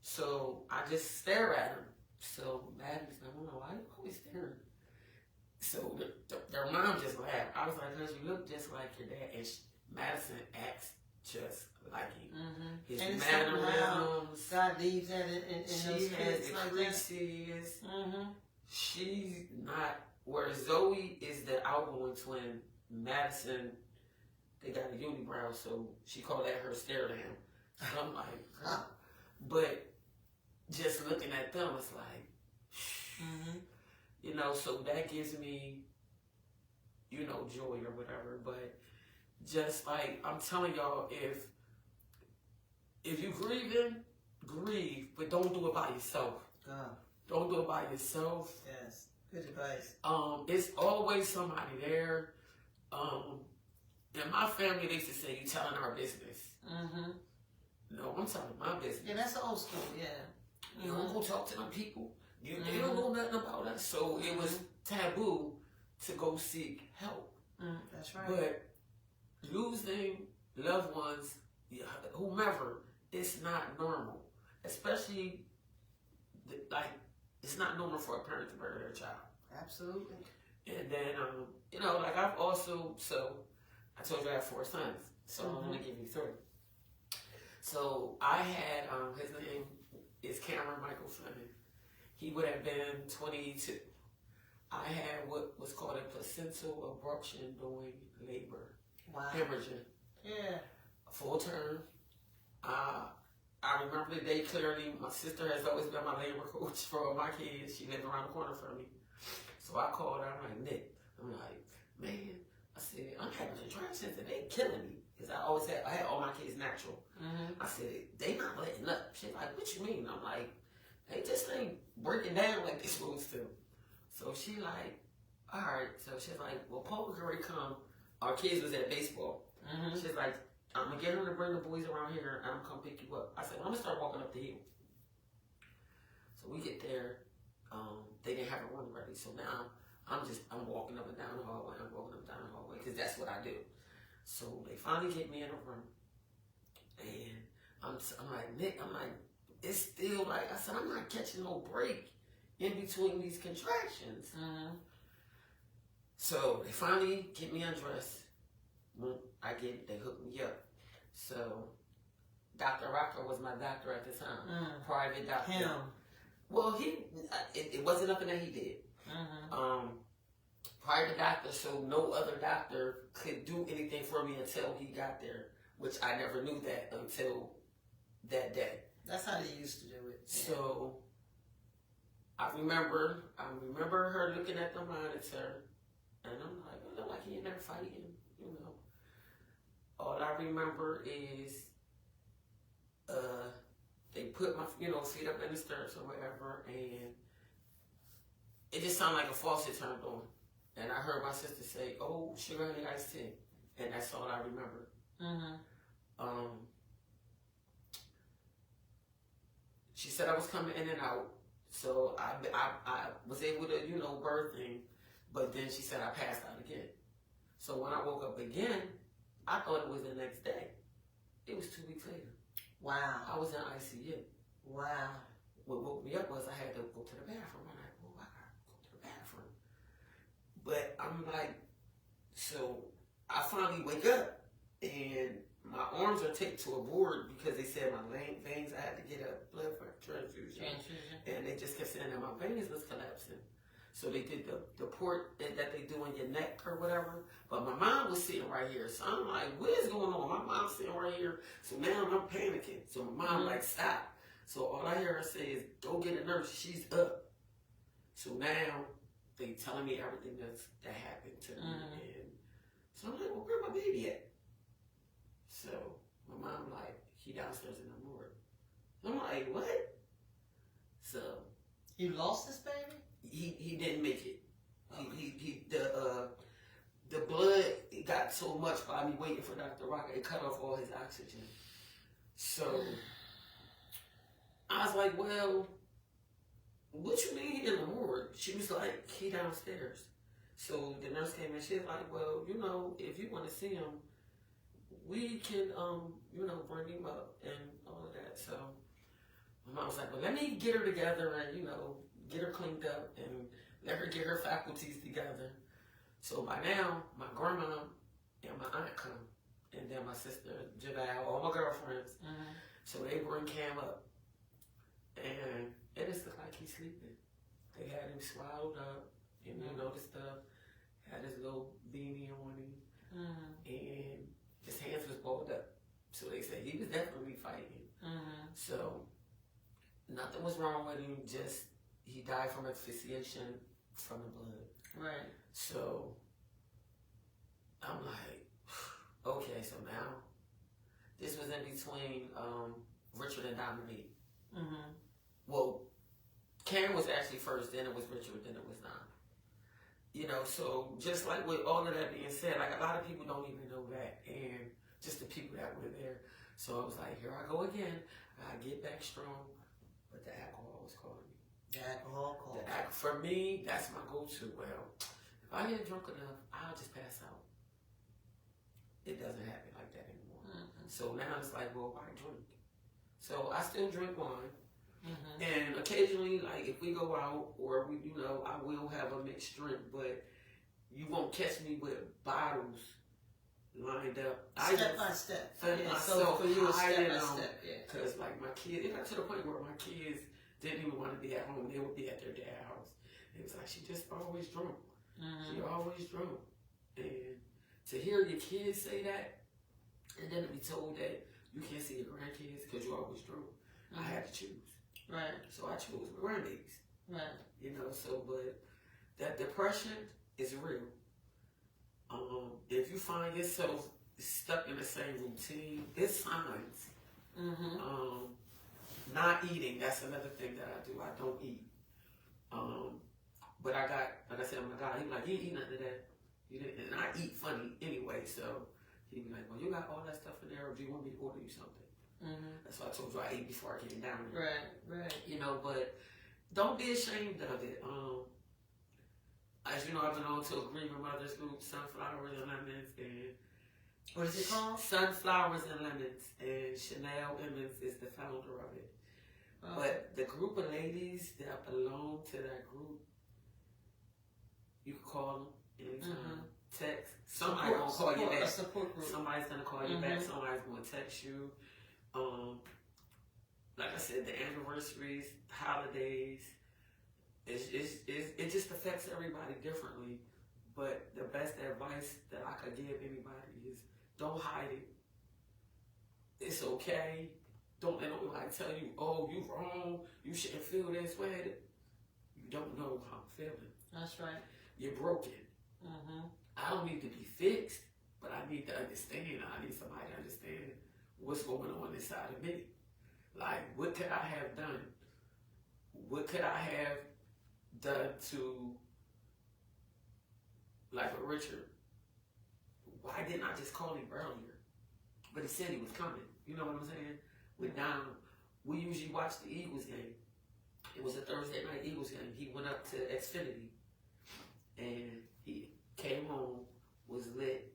So I just stare at them. So Maddie's like, "Oh, why are you always staring?" So their mom just laughed. I was like, "Cause you look just like your dad." And Madison acts just like him. Mm-hmm. His and mannerisms. God leaves that in those kids like that. She is. Mm-hmm. She's not. Where Zoe is the outgoing twin, Madison, they got a unibrow, so she called that her stare down. So I'm like, huh. But just looking at them, it's like, so that gives me, joy or whatever. But just like, I'm telling y'all, if you grieving, grieve, but don't do it by yourself. Don't do it by yourself. Yes. Good advice. It's always somebody there. In my family, they used to say, "You telling our business." Mm-hmm. No, I'm telling my business. Yeah, that's old school. Yeah. You don't go talk to them people. They don't know nothing about us. So it was taboo to go seek help. That's right. But losing loved ones, whomever, it's not normal. Especially, it's not normal for a parent to bury their child. Absolutely. And then, I've also, I told you I have 4 sons, so I'm going to give you 3. So I had, his name is Cameron Michael Fleming. He would have been 22. I had what was called a placental abruption during labor. Wow. Hemorrhaging. Yeah. Full term. I remember the day clearly. My sister has always been my labor coach for all my kids. She lived around the corner from me. So I called her. I'm like, "Nick," I'm like, "Man," I said, "I'm having contractions and they killing me." Because I had all my kids natural. Mm-hmm. I said, "They not letting up." She's like, "What you mean?" I'm like, "They just ain't breaking down like they supposed to." So she like, "All right." So she's like, "Well, Paul Curry come." Our kids was at baseball. Mm-hmm. She's like, "I'm going to get him to bring the boys around here and I'm going to come pick you up." I said, "I'm going to start walking up the hill." So we get there. They didn't have a room ready. So now I'm walking up and down the hallway. I'm walking up and down the hallway because that's what I do. So they finally get me in a room. And I'm like, "Nick," I'm like, it's still like, I said, "I'm not catching no break in between these contractions." Mm-hmm. So they finally get me undressed. They hooked me up. So Dr. Rocker was my doctor at the time. Private doctor. Him. Well, it wasn't nothing that he did. Mm-hmm. Private doctor, so no other doctor could do anything for me until he got there, which I never knew that until that day. That's how they used to do it. Yeah. So I remember her looking at the monitor, and I'm like, "Oh, no, like he in there fighting, All I remember is they put my feet up in the stirrups or whatever, and it just sounded like a faucet turned on. And I heard my sister say, "Oh, sugar honey iced tea," and that's all I remember. Mm-hmm. She said I was coming in and out, so I was able to birthing, but then she said I passed out again. So when I woke up again, I thought it was the next day. It was 2 weeks later. Wow. I was in ICU. Wow. What woke me up was I had to go to the bathroom. I'm like, "Well, I gotta go to the bathroom." But I'm like, so I finally wake up and my arms are taped to a board because they said my veins, I had to get a blood transfusion. And they just kept saying that my veins was collapsing. So they did the port that they do in your neck or whatever. But my mom was sitting right here. So I'm like, what is going on? My mom's sitting right here. So now I'm panicking. So my mom like, stop. So all I hear her say is, go get a nurse. She's up. So now they telling me everything that happened to me. And so I'm like, well, where my baby at? So my mom like, he downstairs in the morgue. I'm like, what? So you lost this baby? He didn't make it. He the blood got so much by me waiting for Dr. Rocker, it cut off all his oxygen. So I was like, well, what you mean he in the morgue? She was like, he downstairs. So the nurse came in, she was like, well, you know, if you want to see him, we can, you know, bring him up and all of that. So my mom was like, well, let me get her together and, you know, get her cleaned up and let her get her faculties together. So by now, my grandma and my aunt come, and then my sister, Janelle, all my girlfriends. So they bring Cam up, and it just looked like he's sleeping. They had him swaddled up, and you know the stuff, had his little beanie on him, and his hands was balled up. So they said he was definitely fighting. So nothing was wrong with him, just he died from asphyxiation from the blood. Right. So I'm like, okay, so now this was in between Richard and Dominique. Well, Karen was actually first, then it was Richard, then it was Dom. You know, so just like with all of that being said, like a lot of people don't even know that, and just the people that were there. So I was like, here I go again. I get back strong, but the alcohol was calling me. The alcohol called. For me, that's my go-to. Well, if I get drunk enough, I'll just pass out. It doesn't happen like that anymore. So now it's like, well, why drink? So I still drink wine. And occasionally, like if we go out or we, you know, I will have a mixed drink, but you won't catch me with bottles lined up. Step by step. Set myself so for you, high step by down, step. because like my kids, it got to the point where my kids didn't even want to be at home. They would be at their dad's house. It was like, she just always drunk. She always drunk. And to hear your kids say that, and then to be told that you can't see your grandkids because you're always drunk, I had to choose. Right. So I chose my grandbabies. Right. You know, so, but that depression is real. If you find yourself stuck in the same routine, it's signs. Not eating, that's another thing that I do. I don't eat. But I got, like I said, my God, he was like, you didn't eat nothing today. You didn't, and I eat funny anyway, so he'd be like, well, you got all that stuff in there, or do you want me to order you something? That's why I told you I ate before I came down here. Right. You know, but don't be ashamed of it. As you know, I've been on to a Grieving Mothers group, Sunflowers and Lemons, and what is it called? Sunflowers and Lemons, and Chanel Emmons is the founder of it. But the group of ladies that belong to that group, you can call them anytime. Text. Somebody's gonna call you back. A support group. Somebody's gonna call you back. Somebody's gonna text you. Like I said, the anniversaries, holidays, it just affects everybody differently. But the best advice that I could give anybody is don't hide it. It's okay. Don't let nobody tell you, oh, you wrong, you shouldn't feel this way. You don't know how I'm feeling. That's right. You're broken. I don't need to be fixed, but I need to understand. I need somebody to understand what's going on inside of me. Like, what could I have done? What could I have done to, like with Richard? Why didn't I just call him earlier? But he said he was coming. You know what I'm saying? With Donald, we usually watch the Eagles game. It was a Thursday night Eagles game. He went up to Xfinity, and he came home, was lit.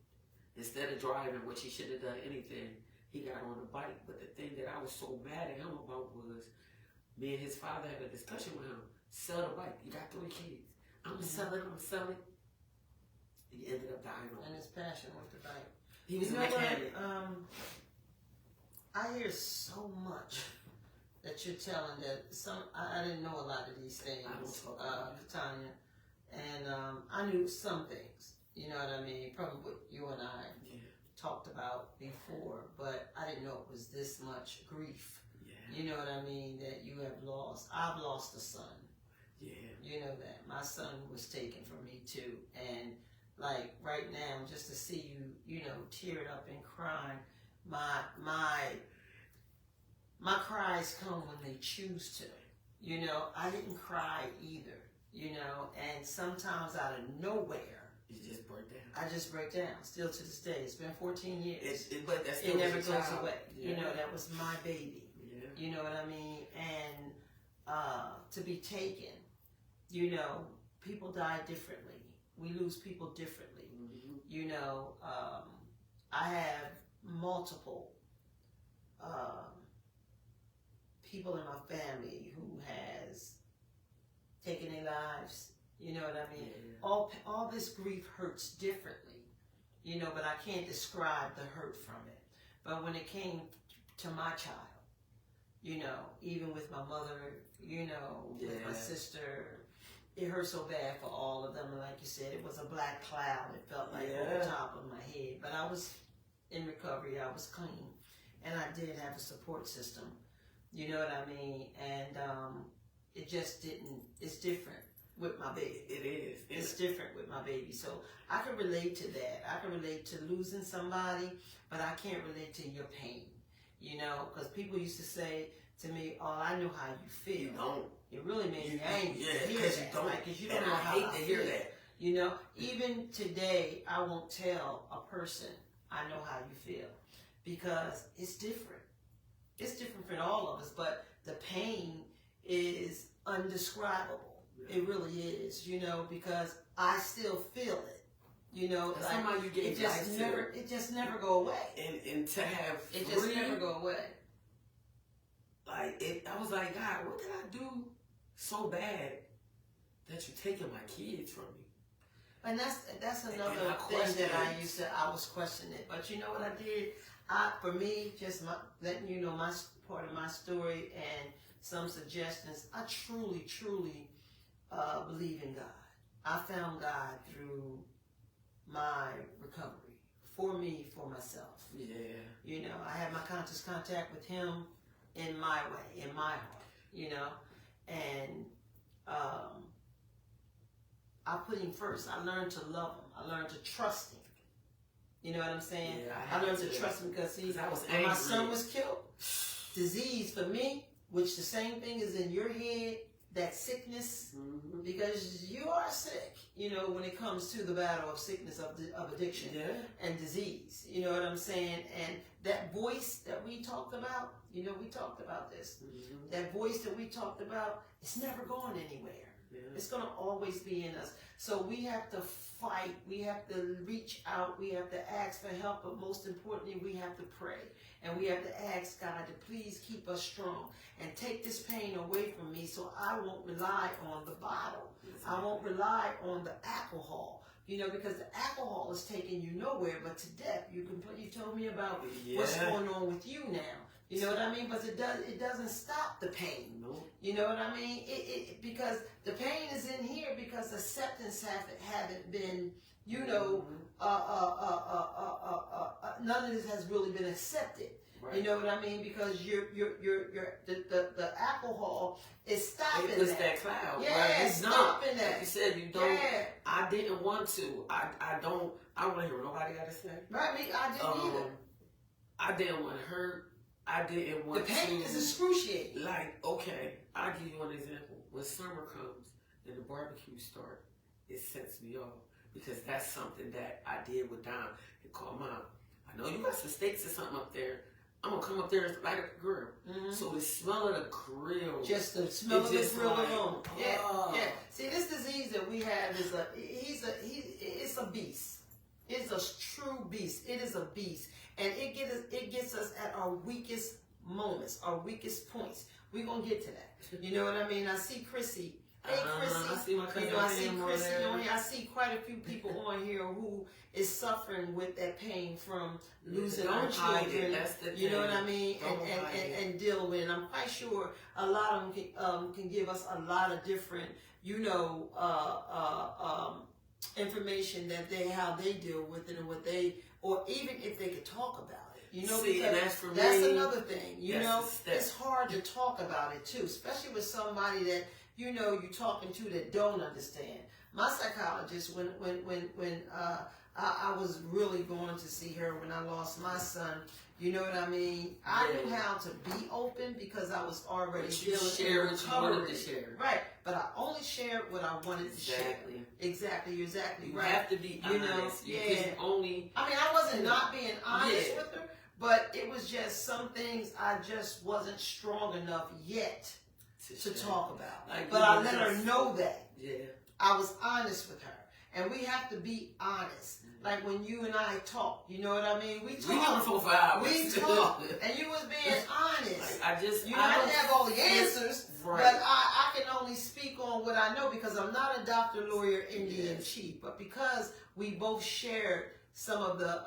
Instead of driving, which he shouldn't have done anything, he got on a bike. But the thing that I was so mad at him about was, me and his father had a discussion with him. Sell the bike. You got 3 kids. I'm gonna sell it. He ended up dying on it. And his passion with the bike. He was a mechanic. I hear so much that you're telling that I didn't know a lot of these things, Tanya. And I knew some things, you know what I mean, from what you and I talked about before, but I didn't know it was this much grief. You know what I mean, that you have lost. I've lost a son. Yeah. You know that. My son was taken from me too. And like right now, just to see you, you know, teared up and crying, my cries come when they choose to. You know, I didn't cry either, you know, and sometimes out of nowhere, you just break down. I just break down, still to this day. It's been 14 years. But that's it never goes away. Yeah. You know, that was my baby. Yeah. You know what I mean? And to be taken, you know, people die differently. We lose people differently. Mm-hmm. You know, I have multiple people in my family who has taken their lives. You know what I mean? Yeah. All this grief hurts differently, you know, but I can't describe the hurt from it. But when it came to my child, you know, even with my mother, you know, with my sister, it hurt so bad for all of them. And like you said, it was a black cloud. It felt like over the top of my head. But I was in recovery. I was clean. And I did have a support system. You know what I mean? And it just didn't, it's different with my baby. It is. It's different with my baby. So I can relate to that. I can relate to losing somebody, but I can't relate to your pain. You know, because people used to say to me, "Oh, I know how you feel." You don't. It really made me angry. Yeah, because you don't. Like, 'cause you don't know how I hate to hear that. You know, even today, I won't tell a person I know how you feel because it's different. It's different for all of us, but the pain is undescribable. Yeah. It really is, you know, because I still feel it. You know, like, somehow you get it just never go away. And to have it just never go away. Like I was like, God, what did I do so bad that you're taking my kids from me? And that's another thing that I was questioning it. But you know what I did? For me, just letting you know my part of my story and some suggestions. I truly, truly believe in God. I found God through my recovery, for me, for myself. Yeah. You know, I had my conscious contact with Him in my way, in my heart, you know, and I put Him first. I learned to love Him. I learned to trust Him. You know what I'm saying? Yeah, I learned to trust Him because when my son was killed, disease for me, which the same thing is in your head, that sickness, because you are sick, you know, when it comes to the battle of sickness, of addiction and disease. You know what I'm saying? And that voice that we talked about, you know, we talked about this. That voice that we talked about, it's never going anywhere. It's going to always be in us. So we have to fight. We have to reach out. We have to ask for help. But most importantly, we have to pray. And we have to ask God to please keep us strong and take this pain away from me so I won't rely on the bottle. I won't rely on the alcohol. You know, because the alcohol is taking you nowhere but to death. You told me about what's going on with you now. You know what I mean? But it doesn't stop the pain. No. You know what I mean? Because the pain is in here because acceptance haven't been, you know, none of this has really been accepted. Right. You know what I mean? Because the alcohol is stopping it that cloud. Yeah, right? It's stopping that. Like you said, you don't. Yeah. I didn't want to. I don't want to hear what nobody got to say. Right? I didn't either. I didn't want to hurt. I didn't want to. The pain is excruciating. Like, okay, I'll give you an example. When summer comes and the barbecue start, it sets me off because that's something that I did with Dom. He called Mom. I know you got some steaks or something up there. I'm gonna come up there and light up the grill. So the smell of the grill, just the smell of the grill alone. Yeah. See, this disease that we have is it's a beast. It's a true beast. It is a beast. And it gets us at our weakest moments, our weakest points. We're going to get to that. You know what I mean? I see Chrissy Hey, Chrissy. I see my cousin I see Pam on Chrissy there. on here. I see quite a few people on here who is suffering with that pain from losing Don't their hide it. children. That's the You know what thing. I mean? And deal with it. I'm quite sure a lot of them can give us a lot of different, information that how they deal with it and what they, or even if they could talk about it. See, and that's for that's me, another thing. It's hard to talk about it too, especially with somebody that you're talking to that don't understand. My psychologist, when I was really going to see her when I lost my son, you know what I mean? I knew how to be open because I was already dealing with recovery. Right, but I only shared what I wanted to share. Exactly, you right. have to be honest. I wasn't not being honest with her, but it was just some things I just wasn't strong enough yet to talk about. But I let her know that. Yeah. I was honest with her. And we have to be honest. Like when you and I talk, you know what I mean? We talk. We on the phone for hours. We talk. And you was being honest. I didn't have all the answers, right. But I can only speak on what I know because I'm not a doctor, lawyer, Indian chief. But because we both shared some of the,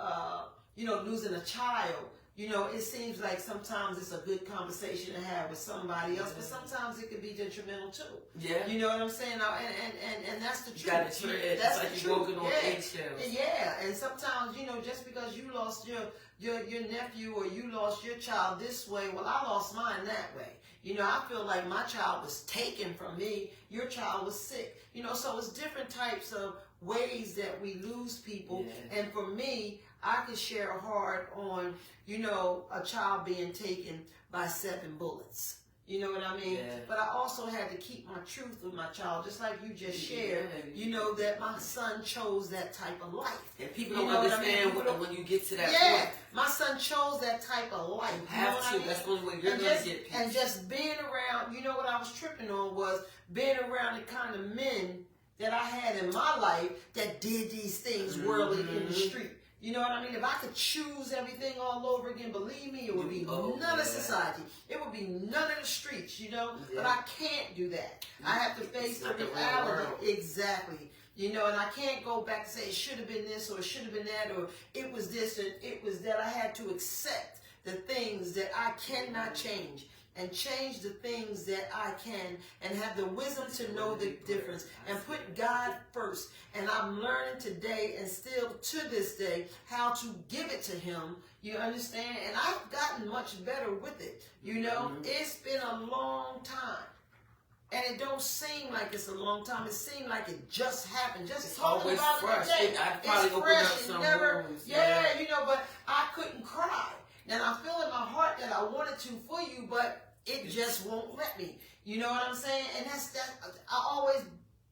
losing a child, it seems like sometimes it's a good conversation to have with somebody else, but sometimes it can be detrimental too. Yeah. You know what I'm saying? And that's the truth. That's the truth. You're walking on eggshells. Yeah. And sometimes, just because you lost your nephew or you lost your child this way, well, I lost mine that way. I feel like my child was taken from me. Your child was sick. So it's different types of ways that we lose people. Yeah. And for me, I could share hard on, a child being taken by 7 bullets. You know what I mean? Yeah. But I also had to keep my truth with my child, just like you just shared. That my son chose that type of life. And people don't understand when you get to that point. Yeah, my son chose that type of life. You have to. That's the only way you're going to get peace. And just being around, what I was tripping on was being around the kind of men that I had in my life that did these things worldly in the street. You know what I mean? If I could choose everything all over again, believe me, it would be none of society. It would be none of the streets, Yeah. But I can't do that. I have to face the reality. Exactly. And I can't go back and say it should have been this or it should have been that or it was this and it was that. I had to accept the things that I cannot change. And change the things that I can and have the wisdom to know the difference and put God first. And I'm learning today and still to this day how to give it to Him. You understand? And I've gotten much better with it. It's been a long time. And it don't seem like it's a long time. It seems like it just happened. Just talking about fresh. it today. It's fresh. It never, wounds. But I couldn't cry. And I feel in my heart that I wanted to for you, but it just won't let me. You know what I'm saying? And that's I always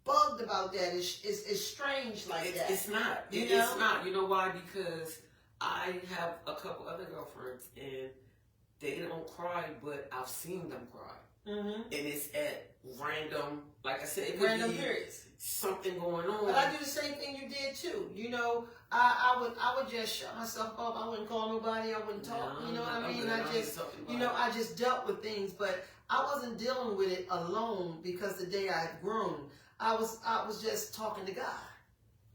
bugged about that. It's strange like that. It's not. It's not. You know why? Because I have a couple other girlfriends and they don't cry, but I've seen them cry. Mm-hmm. And it's at random, like I said, it could be periods. Something going on. But I do the same thing you did too. I would just shut myself up. I wouldn't call nobody. I wouldn't talk. You know what I mean? I just dealt with things, but I wasn't dealing with it alone because the day I had grown, I was just talking to God.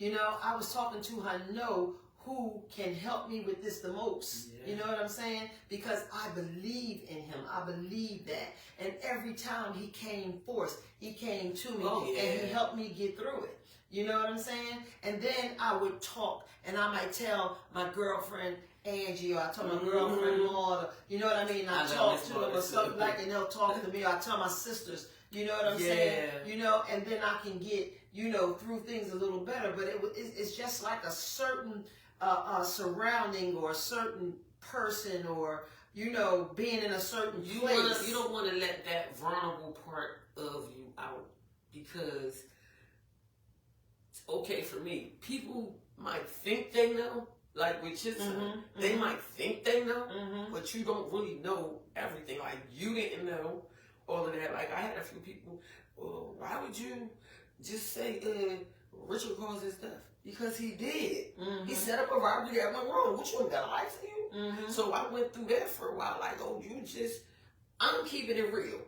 I was talking to her. Who can help me with this the most? Yeah. You know what I'm saying? Because I believe in Him. I believe that. And every time He came forth, He came to me and He helped me get through it. You know what I'm saying? And then I would talk and I might tell my girlfriend Angie or I tell my girlfriend Maud, you know what I mean? I talk to them or something like and they'll talk to me. I tell my sisters, you know what I'm saying? And then I can get, through things a little better. But it's just like a certain surrounding or a certain person or being in a certain place. You don't want to let that vulnerable part of you out because it's okay for me. People might think they know, like with your son, they might think they know, but you don't really know everything. Like you didn't know all of that. Like I had a few people, why would you just say Richard caused his death? Because he did. He set up a robbery that went wrong. Which one got a life for you? So I went through that for a while. Like, I'm keeping it real.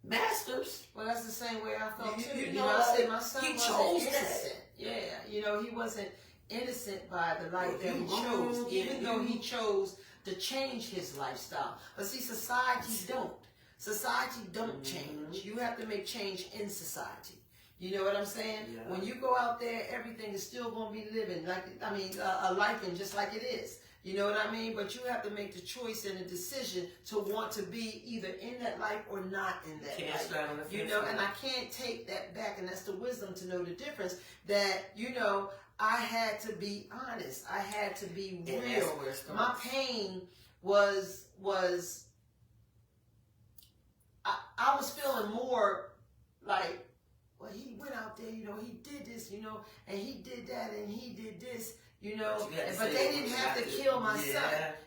masters. Well, that's the same way I felt too. You You know, know, I said my son he wasn't chose innocent. that. Yeah, you know, he wasn't innocent by the life that he wrong, chose, even though he chose to change his lifestyle. But see, society don't. Society don't change. You have to make change in society. You know what I'm saying? Yeah. When you go out there, everything is still going to be living like, I mean, a life and just like it is. You know what I mean? But you have to make the choice and the decision to want to be either in that life or not in that life. You know, and I can't take that back, and that's the wisdom to know the difference. That, you know, I had to be honest. I had to be real. My pain was I was feeling more like, well, he went out there, you know, he did this, you know, and he did that, and he did this, you know, but they didn't have to kill my son.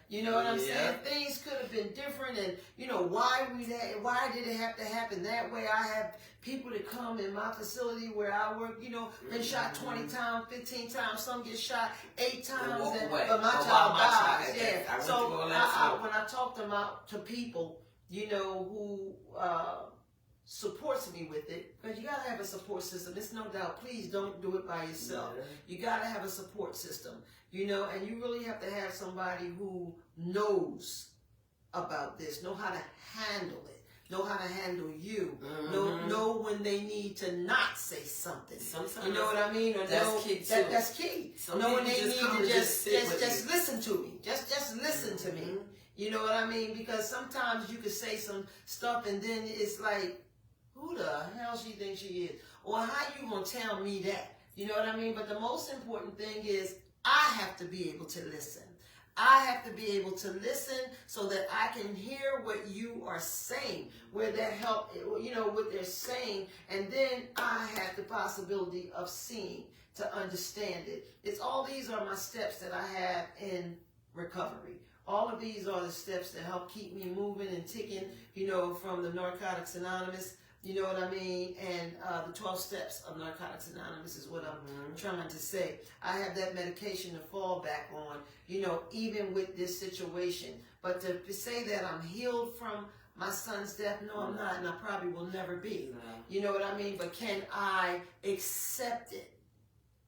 You know what I'm saying? Things could have been different, and you know why did it have to happen that way? I have people that come in my facility where I work, you know, been shot 20 times, 15 times, some get shot 8 times, but my child dies. Yeah. So when I talk to people, you know, who supports me with it, because you gotta have a support system. It's no doubt. Please don't do it by yourself. You gotta have a support system, you know, and you really have to have somebody who knows about this, know how to handle it, know how to handle you, know when they need to not say something. Sometimes, you know what I mean? Or that's key too. That's key. Know when they need to just listen to me. Just listen to me. You know what I mean? Because sometimes you could say some stuff and then it's like, who the hell she thinks she is? Or how you gonna tell me that? You know what I mean? But the most important thing is I have to be able to listen. I have to be able to listen so that I can hear what you are saying, where that help, you know, what they're saying, and then I have the possibility of seeing to understand it. It's all these are my steps that I have in recovery. All of these are the steps that help keep me moving and ticking, you know, from the Narcotics Anonymous, you know what I mean? And the 12 steps of Narcotics Anonymous is what I'm trying to say. I have that medication to fall back on, you know, even with this situation. But to say that I'm healed from my son's death, no, I'm not, and I probably will never be. You know what I mean? But can I accept it?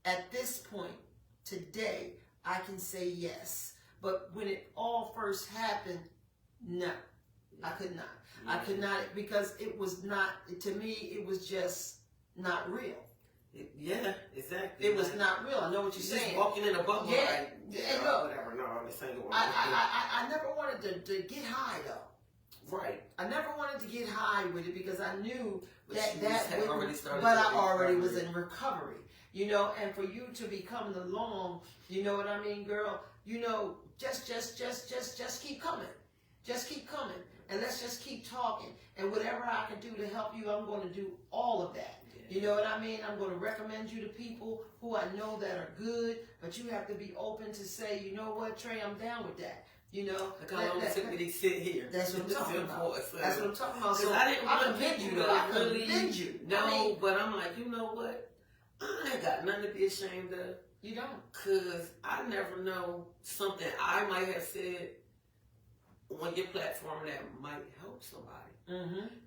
At this point, today, I can say yes. But when it all first happened, no, I could not. I could not, because it was not, to me, it was just not real. Yeah, exactly. It was not real. I know what you're saying. Just walking in a bubble. Yeah. And look, whatever. No, this ain't going I never wanted to get high, though. Right. I never wanted to get high with it because I knew but I already was in recovery. You know, and for you to be coming along, you know what I mean, girl? You know, just keep coming. Just keep coming. And let's just keep talking. And whatever I can do to help you, I'm going to do all of that. You know what I mean? I'm going to recommend you to people who I know that are good, but you have to be open to say, you know what, Trey, I'm down with that. You know, look how long it took me to sit here. That's what I'm talking about. That's what I'm talking about. So I didn't commend you, though. I commend you. No, but I'm like, you know what? I ain't got nothing to be ashamed of. You don't. Because I never know something I might have said on your platform that might help somebody.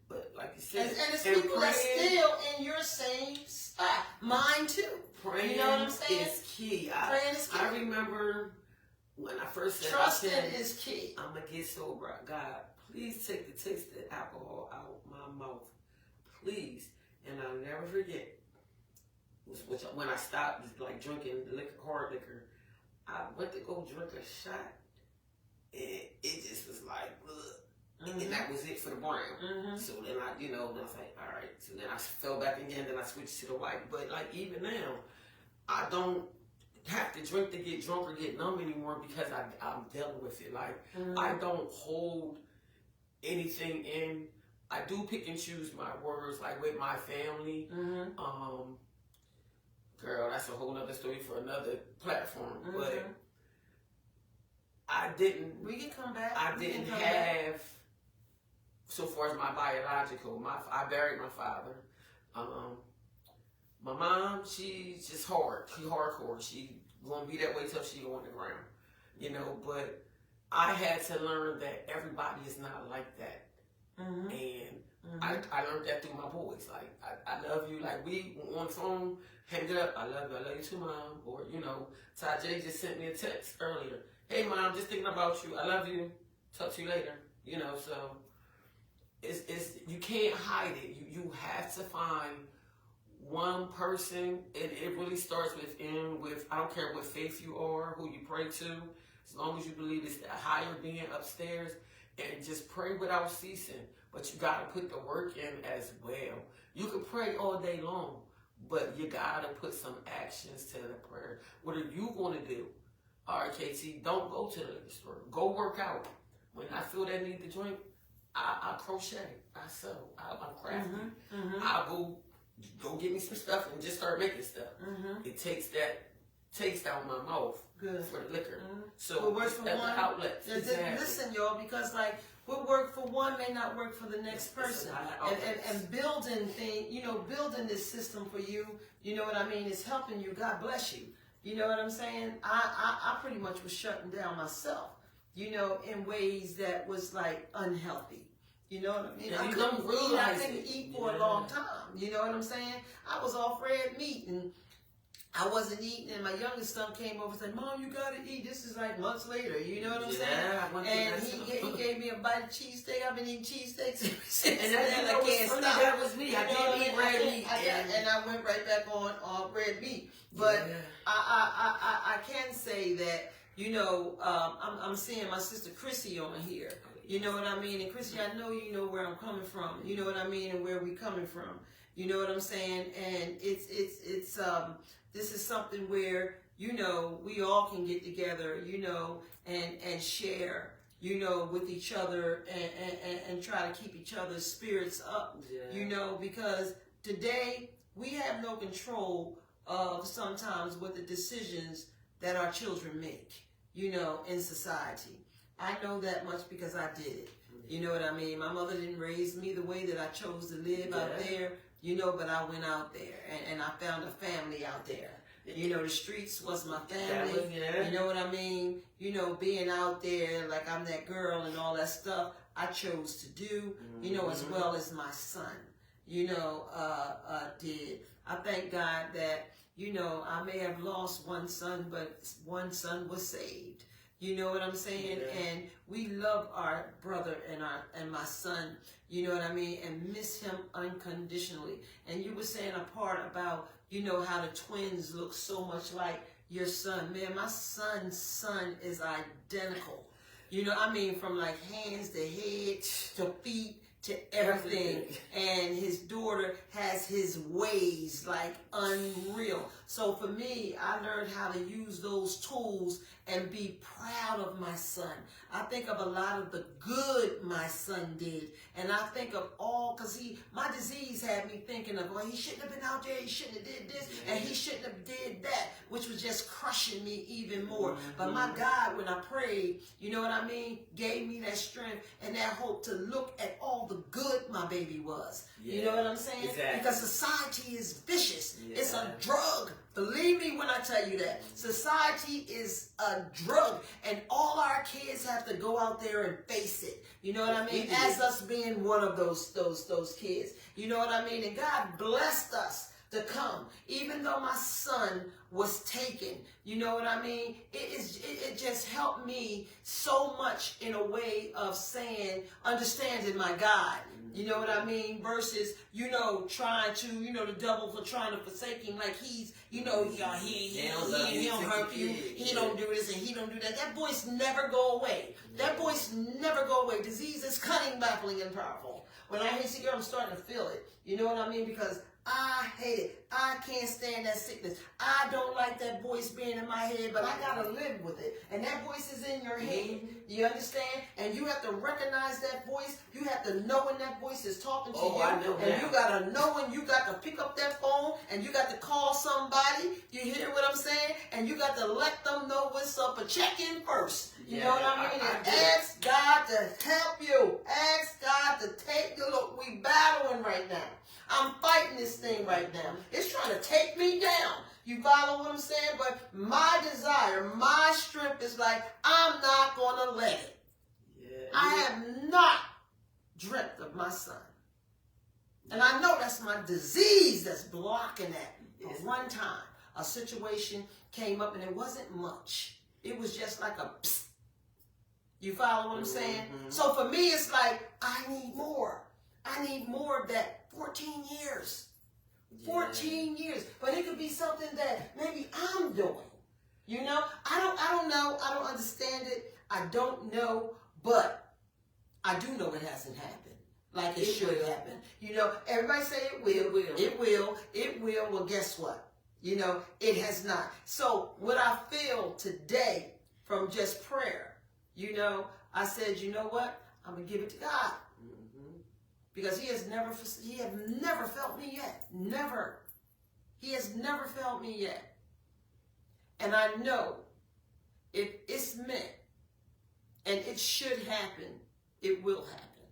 But like you said, and it's people that's still in your same spot. Mine too. Praying, you know what I'm saying? Is key. Praying is key. I remember when I first said, trusting is key. I'm gonna get sober. God, please take the taste of alcohol out my mouth, please. And I'll never forget. Which when I stopped like drinking hard liquor, I went to go drink a shot, and it just was like, and that was it for the brown. So then then I was like, all right. So then I fell back again. Then I switched to the white. But like even now, I don't have to drink to get drunk or get numb anymore because I'm dealing with it. Like I don't hold anything in. I do pick and choose my words, like with my family. Girl, that's a whole other story for another platform. But I didn't. We can come back. I didn't have. So far as my biological, I buried my father. My mom, she's just hard. She hardcore. She gonna be that way till she go on the ground, you know. But I had to learn that everybody is not like that. And I learned that through my boys. Like, I love you. Like, we on the phone, hang it up. I love you too, Mom. Or, you know, Ty J just sent me a text earlier. Hey, Mom, just thinking about you. I love you. Talk to you later. You know, so it's you can't hide it. You have to find one person, and it really starts with I don't care what faith you are, who you pray to, as long as you believe it's that higher being upstairs, and just pray without ceasing. But you gotta put the work in as well. You can pray all day long, but you gotta put some actions to the prayer. What are you gonna do? All right, KT, don't go to the liquor store. Go work out. When I feel that need to drink, I crochet, I sew, I'm crafty. I'll go get me some stuff and just start making stuff. It takes that taste out my mouth for the liquor. So what works for one, outlets. Exactly. Listen, y'all, because like what worked for one may not work for the next person. And building building this system for you, you know what I mean, is helping you. God bless you. You know what I'm saying? I pretty much was shutting down myself, you know, in ways that was like unhealthy. You know what I mean? I couldn't eat for a long time. You know what I'm saying? I was off red meat and I wasn't eating, and my youngest son came over and said, "Mom, you gotta eat." This is like months later. You know what I'm saying? And he gave me a bite of cheesesteak. I've been eating cheesesteaks ever since. And I can't stop. That was me. I didn't eat red meat. And I went right back on red meat. But I can say that, you know, I'm seeing my sister Chrissy on here. You know what I mean? And Chrissy, I know you know where I'm coming from. You know what I mean? And where we coming from. You know what I'm saying? And it's this is something where, you know, we all can get together, you know, and share, you know, with each other and try to keep each other's spirits up, you know, because today we have no control of sometimes what the decisions that our children make, you know, in society. I know that much because I did it. You know what I mean? My mother didn't raise me the way that I chose to live out there, you know, but I went out there and I found a family out there. You know, the streets was my family. You know what I mean? You know, being out there like I'm that girl and all that stuff, I chose to do, you know, as well as my son, you know, did. I thank God that, you know, I may have lost one son, but one son was saved. You know what I'm saying? And we love our brother and my son, you know what I mean, and miss him unconditionally. And you were saying a part about, you know, how the twins look so much like your son. Man, my son's son is identical. You know, I mean, from like hands to head to feet to everything. And his daughter has his ways like unreal. So for me, I learned how to use those tools and be proud of my son. I think of a lot of the good my son did, and I think of all, because my disease had me thinking of, well, he shouldn't have been out there, he shouldn't have did this, and he shouldn't have did that, which was just crushing me even more. But my God, when I prayed, you know what I mean, gave me that strength and that hope to look at all the good my baby was. You know what I'm saying? Exactly. Because society is vicious. It's a drug. Believe me when I tell you that. Society is a drug, and all our kids have to go out there and face it. You know what I mean? As us being one of those kids. You know what I mean? And God blessed us to come. Even though my son was taken, you know what I mean? It just helped me so much in a way of saying, understanding my God. You know what I mean? Versus, you know, trying to, you know, the devil for trying to forsake him, like he's, you know, he don't hurt you, he don't do this and he don't do that. That voice never go away. That voice never go away. Disease is cunning, baffling, and powerful. When I hate you, I'm starting to feel it. You know what I mean? Because I hate it. I can't stand that sickness. I don't like that voice being in my head, but I gotta live with it. And that voice is in your head. You understand? And you have to recognize that voice. You have to know when that voice is talking to you. I know and that. you gotta know when you got to pick up that phone and you got to call somebody. You hear what I'm saying? And you got to let them know what's up, but check in first. You know what I mean? And ask God to help you. Ask God to take you. Look, we battling right now. I'm fighting this thing right now. It's trying to take me down. You follow what I'm saying? But my desire, my strength is like, I'm not going to let it. I have not dreamt of my son. And I know that's my disease that's blocking that. But one time, a situation came up and it wasn't much. It was just like a psst. You follow what I'm saying? So for me, it's like, I need more. I need more of that 14 years. 14 years. But it could be something that maybe I'm doing. You know? I don't know. I don't understand it. I don't know. But I do know it hasn't happened like it should happen. You know, everybody say it will. It will. It will. Well, guess what? You know, it has not. So what I feel today from just prayer, you know, I said, you know what? I'm going to give it to God. Because he has never felt me yet. Never. He has never felt me yet. And I know if it's meant and it should happen, it will happen.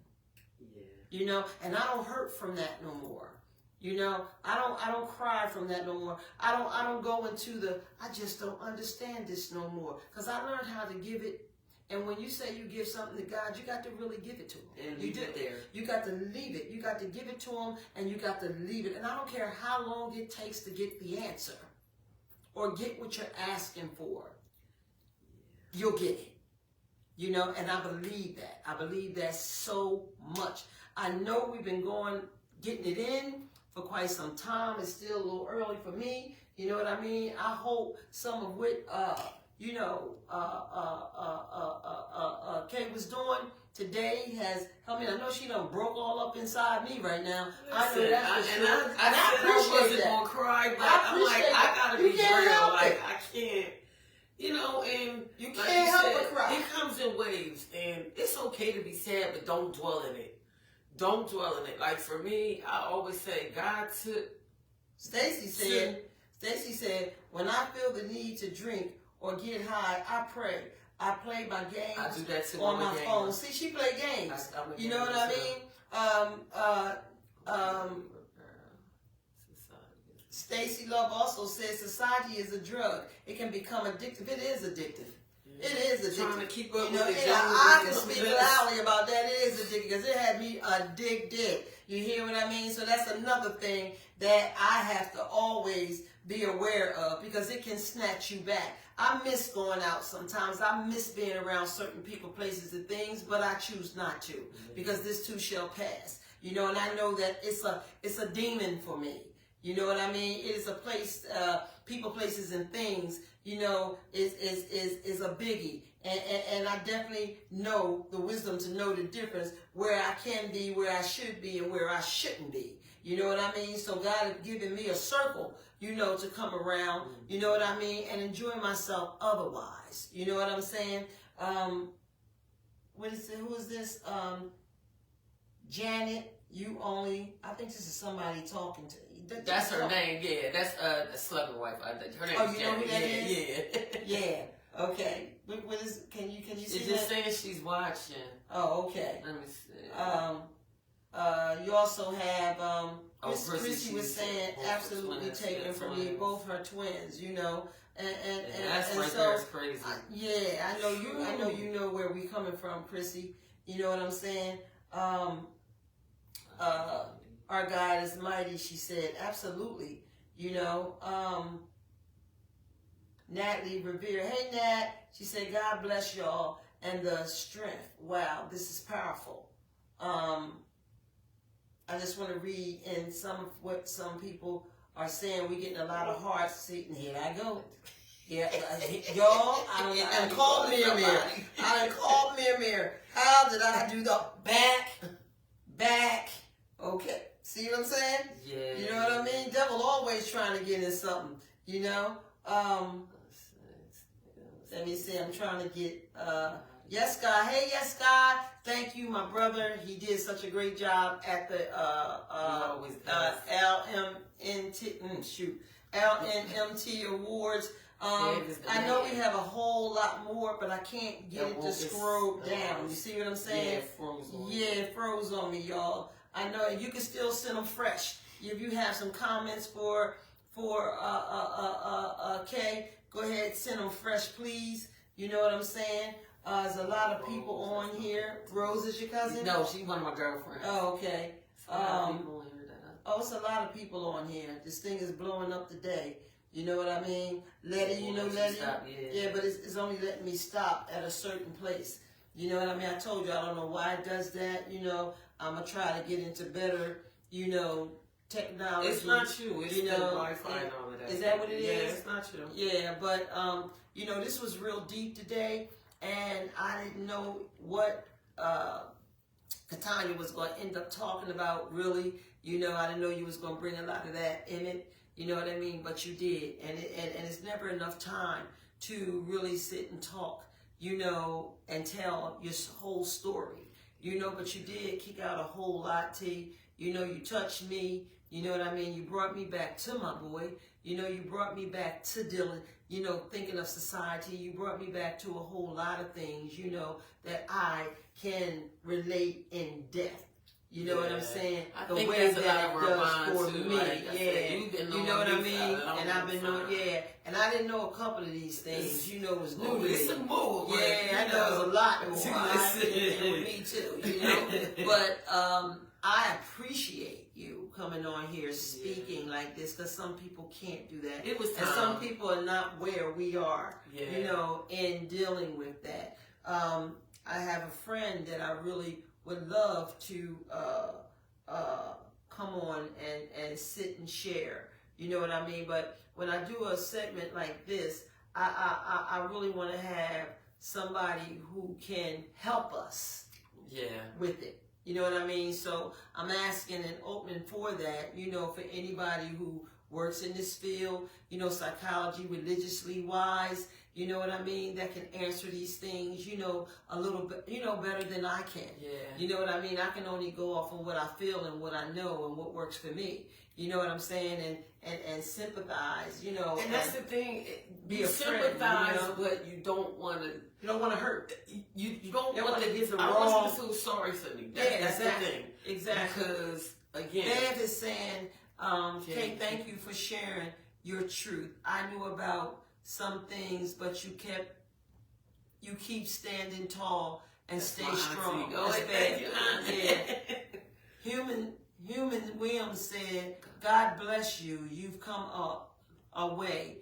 Yeah. You know, and I don't hurt from that no more. You know, I don't cry from that no more. I don't go into the I just don't understand this no more. Because I learned how to give it. And when you say you give something to God, you got to really give it to him. And you did there. You got to leave it. You got to give it to him, and you got to leave it. And I don't care how long it takes to get the answer or get what you're asking for. You'll get it. You know, and I believe that. I believe that so much. I know we've been getting it in for quite some time. It's still a little early for me. You know what I mean? I hope some of what you know, Kay was doing today has helped me. I know she done broke all up inside me right now. I know that's for sure. I wasn't gonna cry, but I'm like, I gotta be real. Like, I can't, you know, and you can't help but cry. It comes in waves, and it's okay to be sad, but don't dwell in it. Don't dwell in it. Like for me, I always say, God took. Stacy said, when I feel the need to drink or get high, I pray. I play my games I do that too, on my phone. See, she play games. You know what I mean? Stacy Love also says society is a drug. It can become addictive. It is addictive. It is addictive. Trying to keep up you know, with the I can speak loudly about that. It is addictive because it had me addicted. You hear what I mean? So that's another thing that I have to always be aware of because it can snatch you back. I miss going out sometimes. I miss being around certain people, places, and things, but I choose not to because this too shall pass. You know, and I know that it's a demon for me. You know what I mean? It is a place, people, places, and things. You know, is a biggie, and I definitely know the wisdom to know the difference where I can be, where I should be, and where I shouldn't be. You know what I mean? So God has given me a circle, you know, to come around, you know what I mean, and enjoy myself otherwise. You know what I'm saying? What is it? Who is this? Janet, I think this is somebody talking to you. That's her name, yeah. That's Slugger wife. Her name is Janet. You know who that is? Yeah. Yeah. Okay. What is? Can you see it's that? just saying she's watching. Oh, okay. Let me see. You also have Chrissy was saying absolutely taken from me, both her twins, you know, and that's and right so there is crazy. I know you know where we coming from, Chrissy. You know what I'm saying? Our God is mighty, she said. Absolutely. You know, Natalie Revere. Hey, Nat. She said, God bless y'all and the strength. Wow, this is powerful. I just want to read in some of what some people are saying. We're getting a lot of hearts. See, and here I go. Yeah, y'all, I done called Mir. How did I do the back? Okay. See what I'm saying? Yeah. You know what I mean? Devil always trying to get in something, you know? Let me see. I'm trying to get, Yes, God. Hey, Yes, God. Thank you, my brother. He did such a great job at the LNMT Awards. I know we have a whole lot more, but I can't get it to scroll down. You see what I'm saying? Yeah, it froze on me. Yeah, it froze on me, y'all. I know, and you can still send them fresh. If you have some comments for Kay, go ahead, send them fresh, please. You know what I'm saying? There's a lot of people on here. Rose is your cousin? No, she's one of my girlfriends. Oh, okay. People on here Oh, it's a lot of people on here. This thing is blowing up today. You know what I mean? Letty, you know Letty? Yeah, but it's only letting me stop at a certain place. You know what I mean? I told you, I don't know why it does that. You know, I'm going to try to get into better, you know, technology. It's not you. It's, you know, the Wi-Fi and all of that. Is that what it is? Yeah, it's not you. Yeah, but, you know, this was real deep today, and I didn't know what Katanya was going to end up talking about, really. You know, I didn't know you was going to bring a lot of that in it. You know what I mean? But you did. And it's never enough time to really sit and talk, you know, and tell your whole story. You know, but you did kick out a whole lot, T. You know, you touched me. You know what I mean? You brought me back to my boy. You know, you brought me back to Dylan. You know, thinking of society. You brought me back to a whole lot of things, you know, that I can relate in depth. You know what I'm saying? The way that it does for me. Like you know what I mean? And I've been knowing, and I didn't know a couple of these things. You know, was new to me. It's a move. Yeah, I know it was a lot more. With me too, you know. But I appreciate you coming on here speaking like this, because some people can't do that. It was time. And some people are not where we are, you know, in dealing with that. I have a friend that I really would love to come on and sit and share. You know what I mean? But when I do a segment like this, I really want to have somebody who can help us with it. You know what I mean? So I'm asking and opening for that, you know, for anybody who works in this field, you know, psychology, religiously wise, you know what I mean, that can answer these things, you know, a little bit, you know, better than I can. Yeah. You know what I mean? I can only go off of what I feel and what I know and what works for me. You know what I'm saying? And sympathize, you know. And that's the thing. You sympathize, you know? But you don't want to. You don't want to hurt. You don't want to get the wrong. I want you to feel sorry for me. That's exactly. the thing. Exactly. Because again, Dave is saying, Kay, thank you for sharing your truth. I knew about some things, but you keep standing tall and stay strong. Thank you. Human Williams said, God bless you. You've come a way.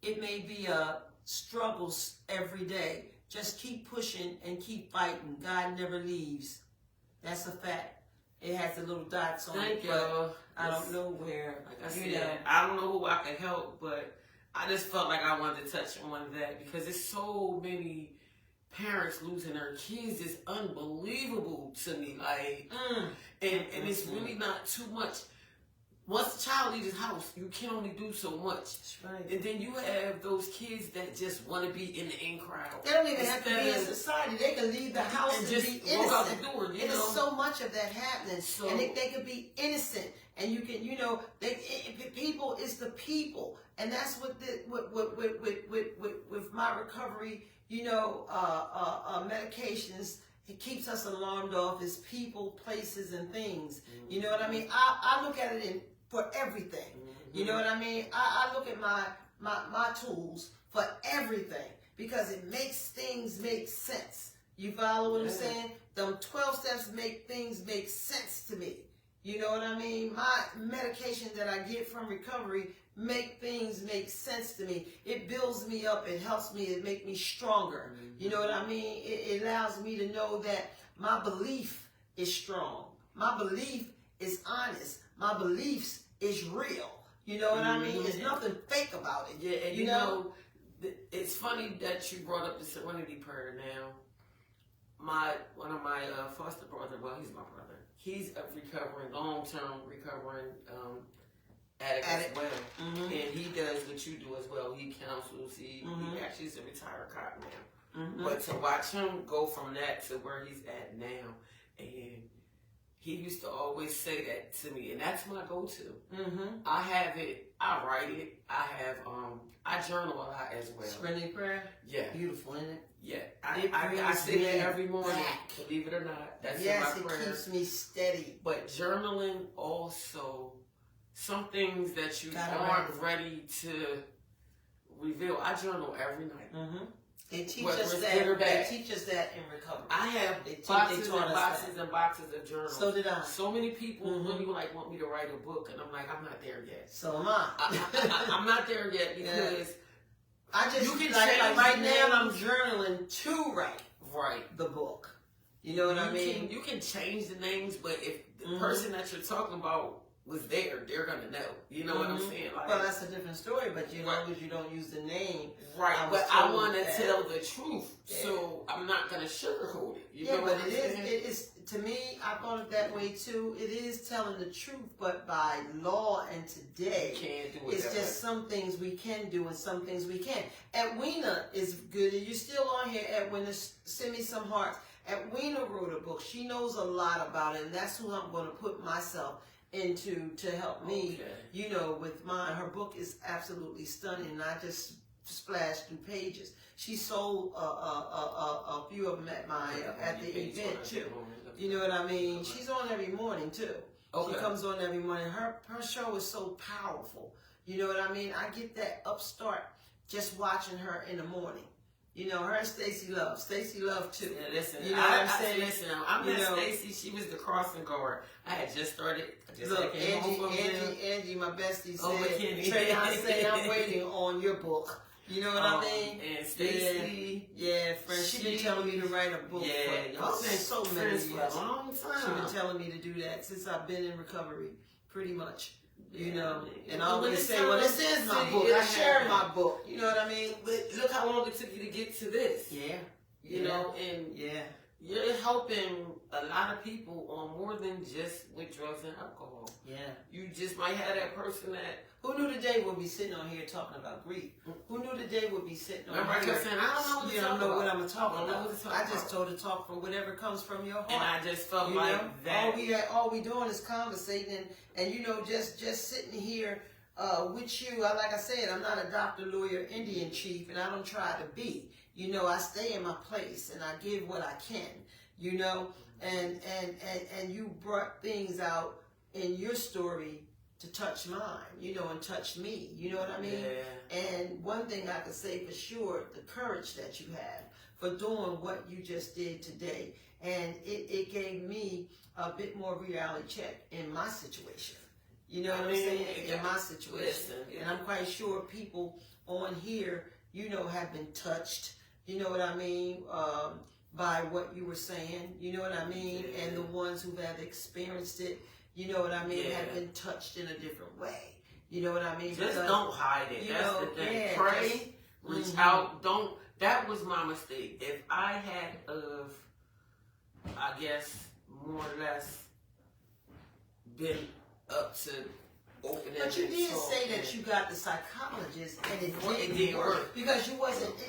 It may be a struggle every day. Just keep pushing and keep fighting. God never leaves. That's a fact. It has the little dots on it. But I don't know where. Like I said, I don't know who I can help, but I just felt like I wanted to touch on that because there's so many parents losing their kids. It's unbelievable to me. Like, and it's really not too much. Once the child leaves his house, you can only do so much. That's right. And then you have those kids that just want to be in the in crowd. They don't even have to be in society. They can leave the house and just be innocent. Walk out the door, you know? There's so much of that happening. So, and they could be innocent. And you can, you know, people is the people. And that's what with my recovery, you know, medications, it keeps us alarmed off is people, places, and things. Mm-hmm. You know what I mean? I look at it for everything. Mm-hmm. You know what I mean? I look at my tools for everything because it makes things make sense. You follow what I'm saying? Them 12 steps make things make sense to me. You know what I mean? My medication that I get from recovery make things make sense to me. It builds me up. It helps me. It makes me stronger. Mm-hmm. You know what I mean? It allows me to know that my belief is strong. My belief is honest. My beliefs is real. You know what I mean? There's nothing fake about it. Yeah, and you know, it's funny that you brought up the Serenity Prayer now. One of my foster brothers, well, he's my brother. He's a long-term recovering addict as well. Mm-hmm. And he does what you do as well. He counsels. He actually is a retired cop now. Mm-hmm. But to watch him go from that to where he's at now, and he used to always say that to me, and that's my go-to. Mm-hmm. I have it. I write it. I journal a lot as well. Serenity Prayer? Yeah. Beautiful, isn't it? Yeah. I say that every morning, believe it or not. That's in my prayer. It keeps me steady. But journaling also, some things that you aren't ready to reveal. I journal every night. Mm-hmm. They teach whether us it's that. good or They bad. teach us that in recovery. I have They boxes taught and us boxes that. and boxes of journals. So did I. So many people Mhm. really like want me to write a book, and I'm like, I'm not there yet. So am I. I'm not there yet because I just you can like change right the now. I'm names. journaling to write Right. the book. You know what I mean? You can change the names, but if the Mhm. person that you're talking about was there, they're gonna know. You know what I'm saying? Like, Well, that's a different story. But you know, Right. because you don't use the name, right. I was But I told want to that. tell the truth, Yeah. so I'm not gonna sugarcoat it. You Yeah, know but what I'm it is. saying? It is to me. I thought it that way too. It is telling the truth, but by law and today, You can't do it it's that just some things we can do and some things we can't. Edwina is good. You're still on here, Edwina. Send me some hearts. Edwina wrote a book. She knows a lot about it, and that's who I'm going to put myself into to help me. Okay. You know, with mine. Her book is absolutely stunning. And I just splashed through pages. She sold a few of them at the event too. You know what I mean? She's on every morning too. Okay. She comes on every morning. Her show is so powerful. You know what I mean? I get that upstart just watching her in the morning. You know, her and Stacey Love. Stacey Love too. Yeah, listen, You know what I'm saying? Listen, I You met know, Stacey. She was the crossing guard. I had just started. Look, Angie, my bestie Oh, said, McKinney. Trey, I say I'm waiting on your book. You know what I mean? And Stacey. Yeah, friend. She been telling me to write a book for so many years. For a long time. She been telling me to do that since I've been in recovery, pretty much. You Yeah, know, man. and I always When say, it's well, time, this is my see, book. it I share happened. my book. You know what I mean? But look how long it took you to get to this. Yeah. You know, and yeah. you're helping a lot of people on more than just with drugs and alcohol. Yeah. You just might have that person that. Who knew today we'll be sitting on here talking about grief? Who knew today we'll be sitting on Remember, I here? kept saying, I don't know what You to don't talk know about. what I'm talking I don't know about. what to talk I just about. told her to talk from whatever comes from your heart. And I just felt You like know? that. All we doing is conversating and you know, just sitting here with you. Like I said, I'm not a doctor, lawyer, Indian chief, and I don't try to be. You know, I stay in my place and I give what I can. You know, and you brought things out in your story to touch mine, you know, and touch me. You know what I mean? Yeah. And one thing I can say for sure, the courage that you have for doing what you just did today. And it gave me a bit more reality check in my situation. You know what I'm saying? In my situation. Listen, And I'm quite sure people on here, you know, have been touched, you know what I mean, by what you were saying, you know what I mean? Yeah. And the ones who have experienced it, you know what I mean, Yeah. have been touched in a different way. You know what I mean? Just Because, don't hide it. you That's know, the thing. yeah, Pray, reach Mhm. out. Don't. That was my mistake. If I had I guess, more or less been up to opening. But you did talk say that and- you got the psychologist and it It didn't work because you wasn't open.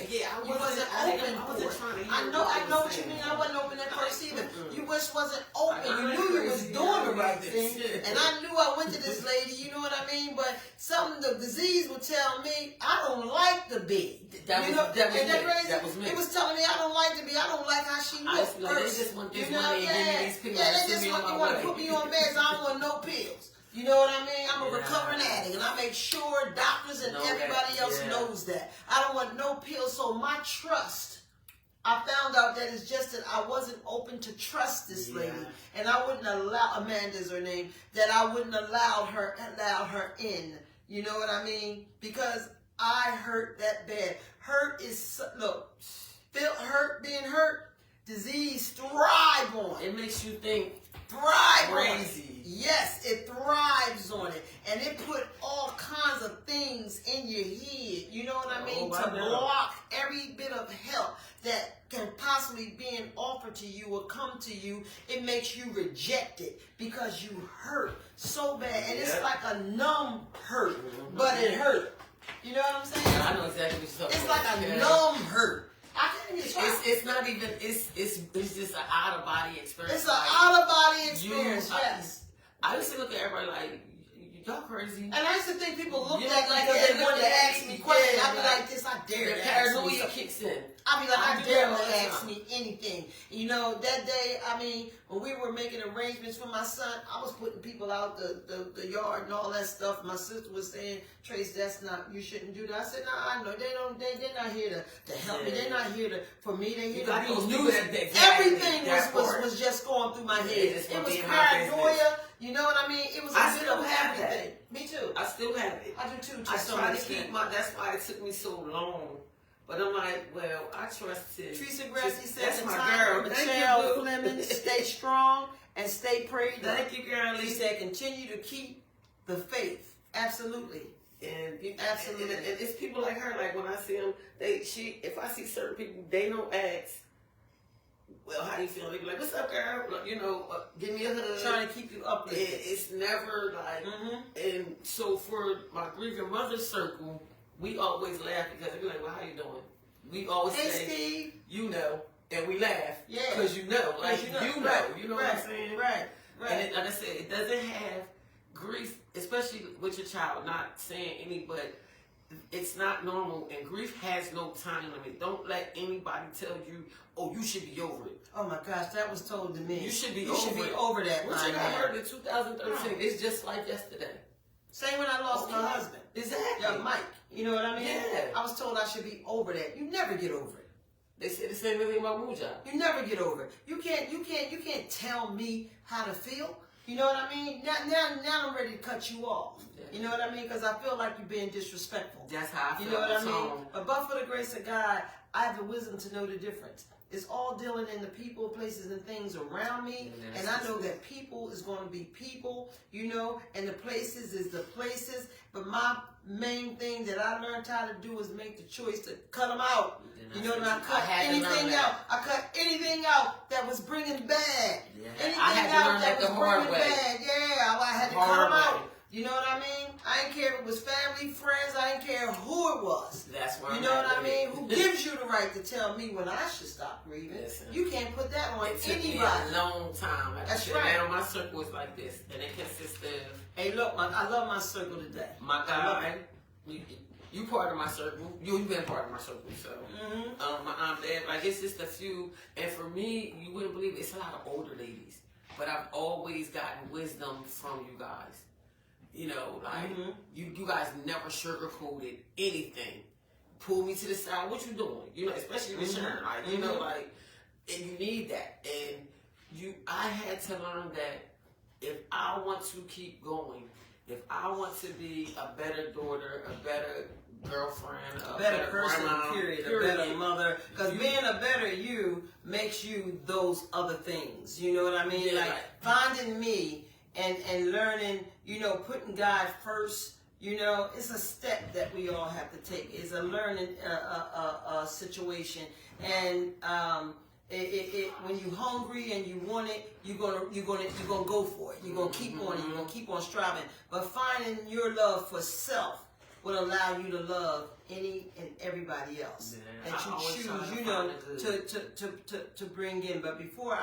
Yeah, I You wasn't open I for wasn't it. trying to hear I know was what you saying. mean. I wasn't open at first either. Mm-mm. You just wasn't open. I You ain't knew you was crazy. doing the I right ain't thing, shit. and I knew I went to this lady. You know what I mean? But something the disease would tell me I don't like the bee. That You was- know, that was ain't me. crazy? That was me. It was telling me I don't like the bee. I don't like how she I looks. used to be like, they just want this You know, money and give me yeah. these pills Yeah, and they send just me on my want to way. put me on meds. I don't want no pills. You know what I mean? I'm a Yeah. recovering addict, and I make sure doctors and Know that, everybody else yeah. knows that. I don't want no pills. So my trust, I found out that it's just that I wasn't open to trust this Yeah. lady, and I wouldn't allow, Amanda's her name, that I wouldn't allow her in. You know what I mean? Because I hurt that bad. Hurt is look, being hurt, disease thrive on it. It makes you think Thrive on it. crazy. Yes, it thrives on it. And it put all kinds of things in your head, you know what I mean, I to know. block every bit of help that can possibly be offered to you or come to you. It makes you reject it because you hurt so bad. And it's Yeah. like a numb hurt, Mhm. but it hurt. You know what I'm saying? I know exactly what you're talking It's about. like a Yeah. numb hurt. I can't even describe it. It's not even. It's just an out of body experience. It's an Like, out of body experience, you- yes. I used to look at everybody like, y'all crazy. And I used to think people looked Yeah, at me like because they that, wanted to yeah, ask me questions. yeah, I'd be like this, I dare The to ask me paranoia something. kicks in. I'd be like, I do dare that all to the ask time. me anything. You know, that day, I mean, when we were making arrangements for my son, I was putting people out the yard and all that stuff. My sister was saying, Trace, that's not, you shouldn't do that. I said, no, I know, they're not here to help me. They're not here for me. They're here to be news. Everything was just going through my head. It was paranoia. You know what I mean? It was a bit of everything. Me too. I still have it. I do too. I try to keep that's why it took me so long. But I'm like, well, I trusted. Teresa Grassi says, that's my girl. girl. Michelle Fleming, stay strong and stay prayed up. Thank you, girlie. She said, continue to keep the faith. Absolutely. And absolutely. And it's people like her, like when I see them, if I see certain people, they don't ask, well, how you feel? They be like, what's up, girl? You know, give me a hug. Trying to keep you uplifted. It's never like, and so for my grieving mother circle, we always laugh because they be like, well, how you doing? We always say, Steve. You know, and we laugh. Yeah. Because you know, like, you know what I'm saying? Right. And like I said, it doesn't have grief, especially with your child, not saying any, but it's not normal, and grief has no time limit. Don't let anybody tell you, oh, you should be over it. Oh my gosh, that was told to me. You should be over that. Which I heard in 2013. It's just like yesterday. Same when I lost my husband. Exactly. Yeah, Mike. You know what I mean? Yeah. I was told I should be over that. You never get over it. They said the same thing about Muja. You never get over it. You can't tell me how to feel. You know what I mean? Now I'm ready to cut you off. Yeah. You know what I mean? Because I feel like you're being disrespectful. That's how I feel. You know what I mean? But for the grace of God, I have the wisdom to know the difference. It's all dealing in the people, places, and things around me. And I know that people is going to be people, you know, and the places is the places. But my main thing that I learned how to do is make the choice to cut them out. You know, and I cut anything out. I cut anything out that was bringing bad. Yeah. Anything I had to out learn that was the hard bringing way. bad. Yeah, I had to cut them out. You know what I mean? I didn't care if it was family, friends. I didn't care who it was. That's where you know what I mean? Who gives you the right to tell me when I should stop grieving? Listen, you can't put that on it took anybody. Me a long time. Like That's right. Now my circle is like this, and it consists of. Hey, look, I love my circle today. My guy, you part of my circle. You've been part of my circle, so. My aunt, dad, like it's just a few. And for me, you wouldn't believe it, it's a lot of older ladies, but I've always gotten wisdom from you guys. You know, like you guys never sugarcoated anything. Pull me to the side. What you doing? You know, especially with Sharon. Like you know, like, and you need that. And I had to learn that if I want to keep going, if I want to be a better daughter, a better girlfriend, a better person, grandma, period, a better mother, because being a better you makes you those other things. You know what I mean? Yeah. Like finding me. And learning, you know, putting God first, you know, it's a step that we all have to take. It's a learning situation. And when you're hungry and you want it, you're gonna go for it. You're gonna keep on it. You're gonna keep on striving. But finding your love for self will allow you to love any and everybody else that you choose, you know, to bring in. But before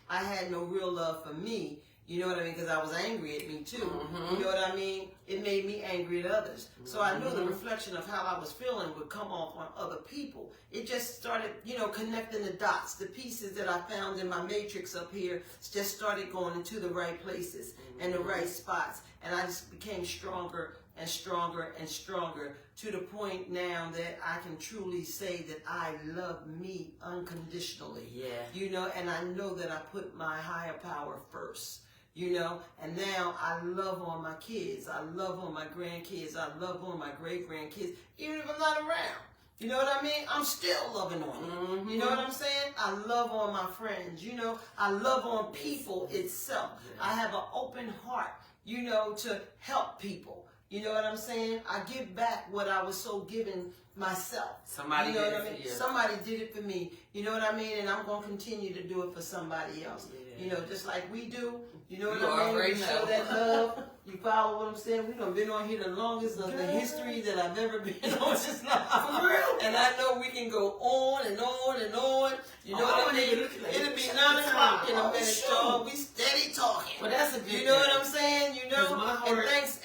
I had no real love for me. You know what I mean? Because I was angry at me too. You know what I mean? It made me angry at others. So I knew the reflection of how I was feeling would come off on other people. It just started, you know, connecting the dots. The pieces that I found in my matrix up here just started going into the right places and the right spots. And I just became stronger and stronger and stronger to the point now that I can truly say that I love me unconditionally. Yeah. You know, and I know that I put my higher power first. You know, and now I love on my kids. I love on my grandkids. I love on my great-grandkids, even if I'm not around. You know what I mean? I'm still loving on them. You know what I'm saying? I love on my friends. You know, I love on people itself. I have an open heart, you know, to help people. You know what I'm saying? I give back what I was so given myself. Somebody did it for you. Somebody did it for me. You know what I mean? And I'm going to continue to do it for somebody else. Yeah. You know, just like we do. You know what I mean? You show that love. You follow what I'm saying? We done been on here the longest of the history that I've ever been on. Just now. For real? And I know we can go on and on and on. You know what I mean? It'll be 9 o'clock in a minute, y'all. We steady talking. Well, that's a good You know what I'm saying? You know? And thanks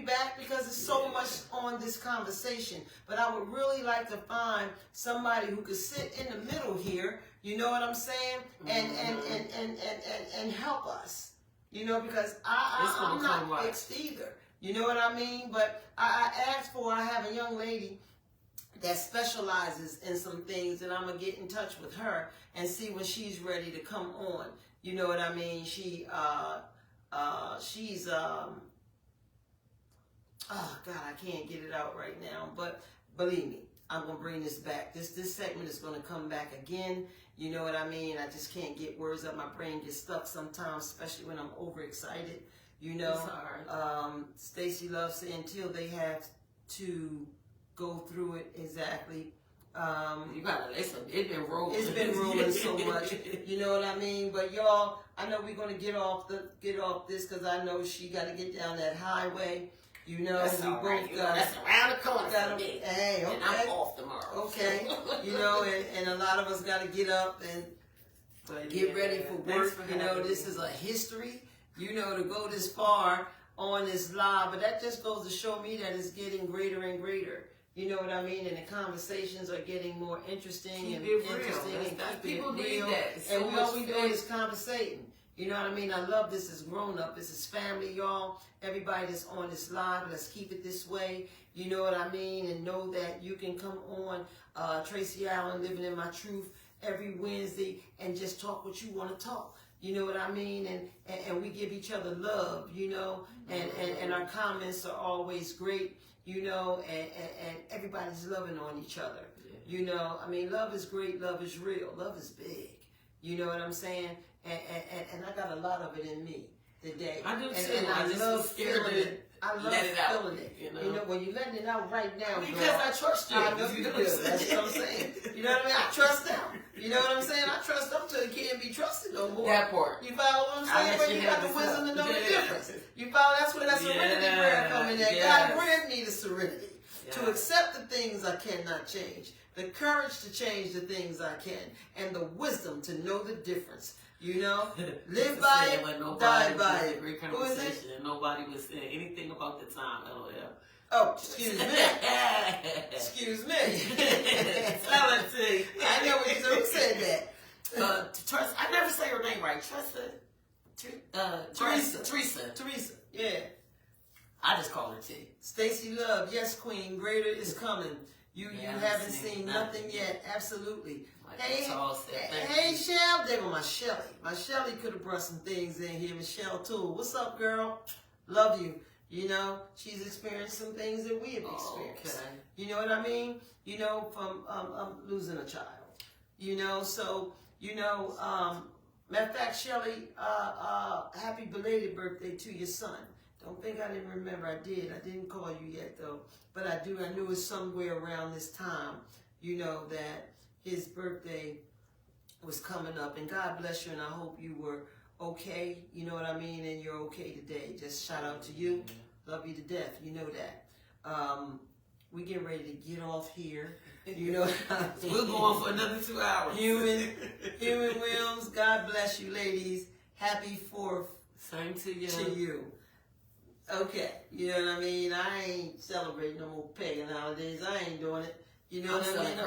back because there's so much on this conversation. But I would really like to find somebody who could sit in the middle here, you know what I'm saying? And help us. You know, because I'm not fixed either. You know what I mean? But I have a young lady that specializes in some things, and I'm going to get in touch with her and see when she's ready to come on. You know what I mean? She's, oh God, I can't get it out right now. But believe me, I'm going to bring this back. This segment is going to come back again. You know what I mean? I just can't get words up. My brain gets stuck sometimes, especially when I'm overexcited. You know, Stacy loves saying until they have to go through it exactly. You gotta listen. It's been rolling. It's been rolling so much. You know what I mean? But y'all, I know we're gonna get off this because I know she got to get down that highway. You know, that's we both right. got. That's around the corner. Hey, okay. And I'm off tomorrow. Okay. You know, and a lot of us got to get up and get ready for work. You know, this is a history. You know, to go this far on this live, but that just goes to show me that it's getting greater and greater. You know what I mean? And the conversations are getting more interesting and interesting. And people need real. That. And all we doing is conversating. You know what I mean? I love this as grown up. This is family, y'all. Everybody that's on this live, let's keep it this way. You know what I mean? And know that you can come on Tracy Allen, Living in My Truth, every Wednesday and just talk what you want to talk. You know what I mean? And we give each other love, you know, and our comments are always great, you know, and everybody's loving on each other. Yeah. You know, I mean, love is great, love is real, love is big. You know what I'm saying? And I got a lot of it in me today. I do too. And I love feeling it. I love let it out, feeling it. You know, when you're letting it out right now, because I trust you. I know you do. That's what I'm saying. You know what I mean? I trust them. You know what I'm saying? I trust them till they can't be trusted no more. That part. You follow what I'm saying? But you got the wisdom to know the difference. You follow? That's where that serenity prayer come in there. God grant me the serenity to accept the things I cannot change, the courage to change the things I can, and the wisdom to know the difference. You know, live by it, die by it. Great conversation, and nobody was saying anything about the time. LOL. Oh, excuse me. Excuse me. Tell it to you. I know what you who said that. Trust. I never say her name right. Teresa. Yeah. I just call her T. Stacy Love. Yes, Queen. Greater is coming. You haven't seen nothing yet. Absolutely. Hey, Shell. There go my Shelly. My Shelly could have brought some things in here. Michelle Toole. What's up, girl? Love you. You know, she's experienced some things that we have experienced. Okay. You know what I mean? You know, from losing a child. You know, so, you know, matter of fact, Shelly, happy belated birthday to your son. Don't think I didn't remember. I did. I didn't call you yet, though. But I do. I knew it was somewhere around this time, you know, that his birthday was coming up. And God bless you, and I hope you were okay. You know what I mean? And you're okay today. Just shout out to you. Love you to death. You know that. We getting ready to get off here. You know, we'll go on for another 2 hours. Human Williams, God bless you, ladies. Happy 4th. Same to you. To you. Okay, you know what I mean? I ain't celebrating no more pagan holidays. I ain't doing it. You know what I mean?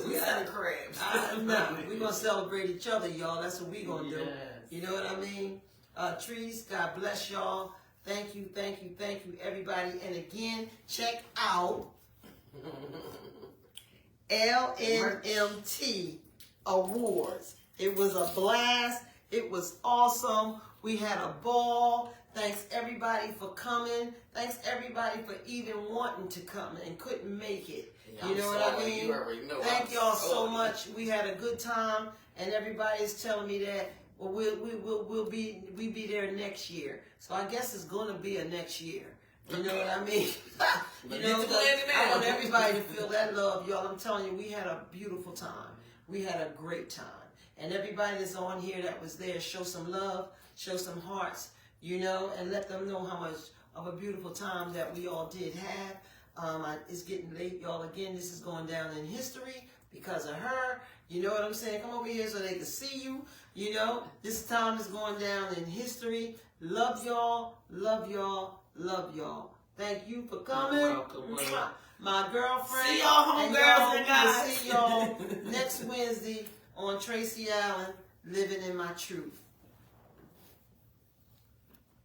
We selling crabs. No, we gonna celebrate each other, y'all. That's what we gonna do. You know what I mean? Trees, God bless y'all. Thank you, everybody. And again, check out LNMT Awards. It was a blast. It was awesome. We had a ball. Thanks everybody for coming. Thanks everybody for even wanting to come and couldn't make it. You know what I mean? Thank y'all so much. We had a good time, and everybody's telling me that we'll be there next year. So I guess it's gonna be a next year. You know what I mean? You know, I want everybody to feel that love, y'all. I'm telling you, we had a beautiful time. We had a great time. And everybody that's on here that was there, show some love, show some hearts, you know, and let them know how much of a beautiful time that we all did have. It's getting late, y'all. Again, this is going down in history because of her. You know what I'm saying? Come over here so they can see you. You know, this time is going down in history. Love y'all, love y'all, Love y'all. Thank you for coming. You're welcome. My girlfriend. See y'all, homegirls and guys. See y'all next Wednesday on Tracy Allen, Living in My Truth.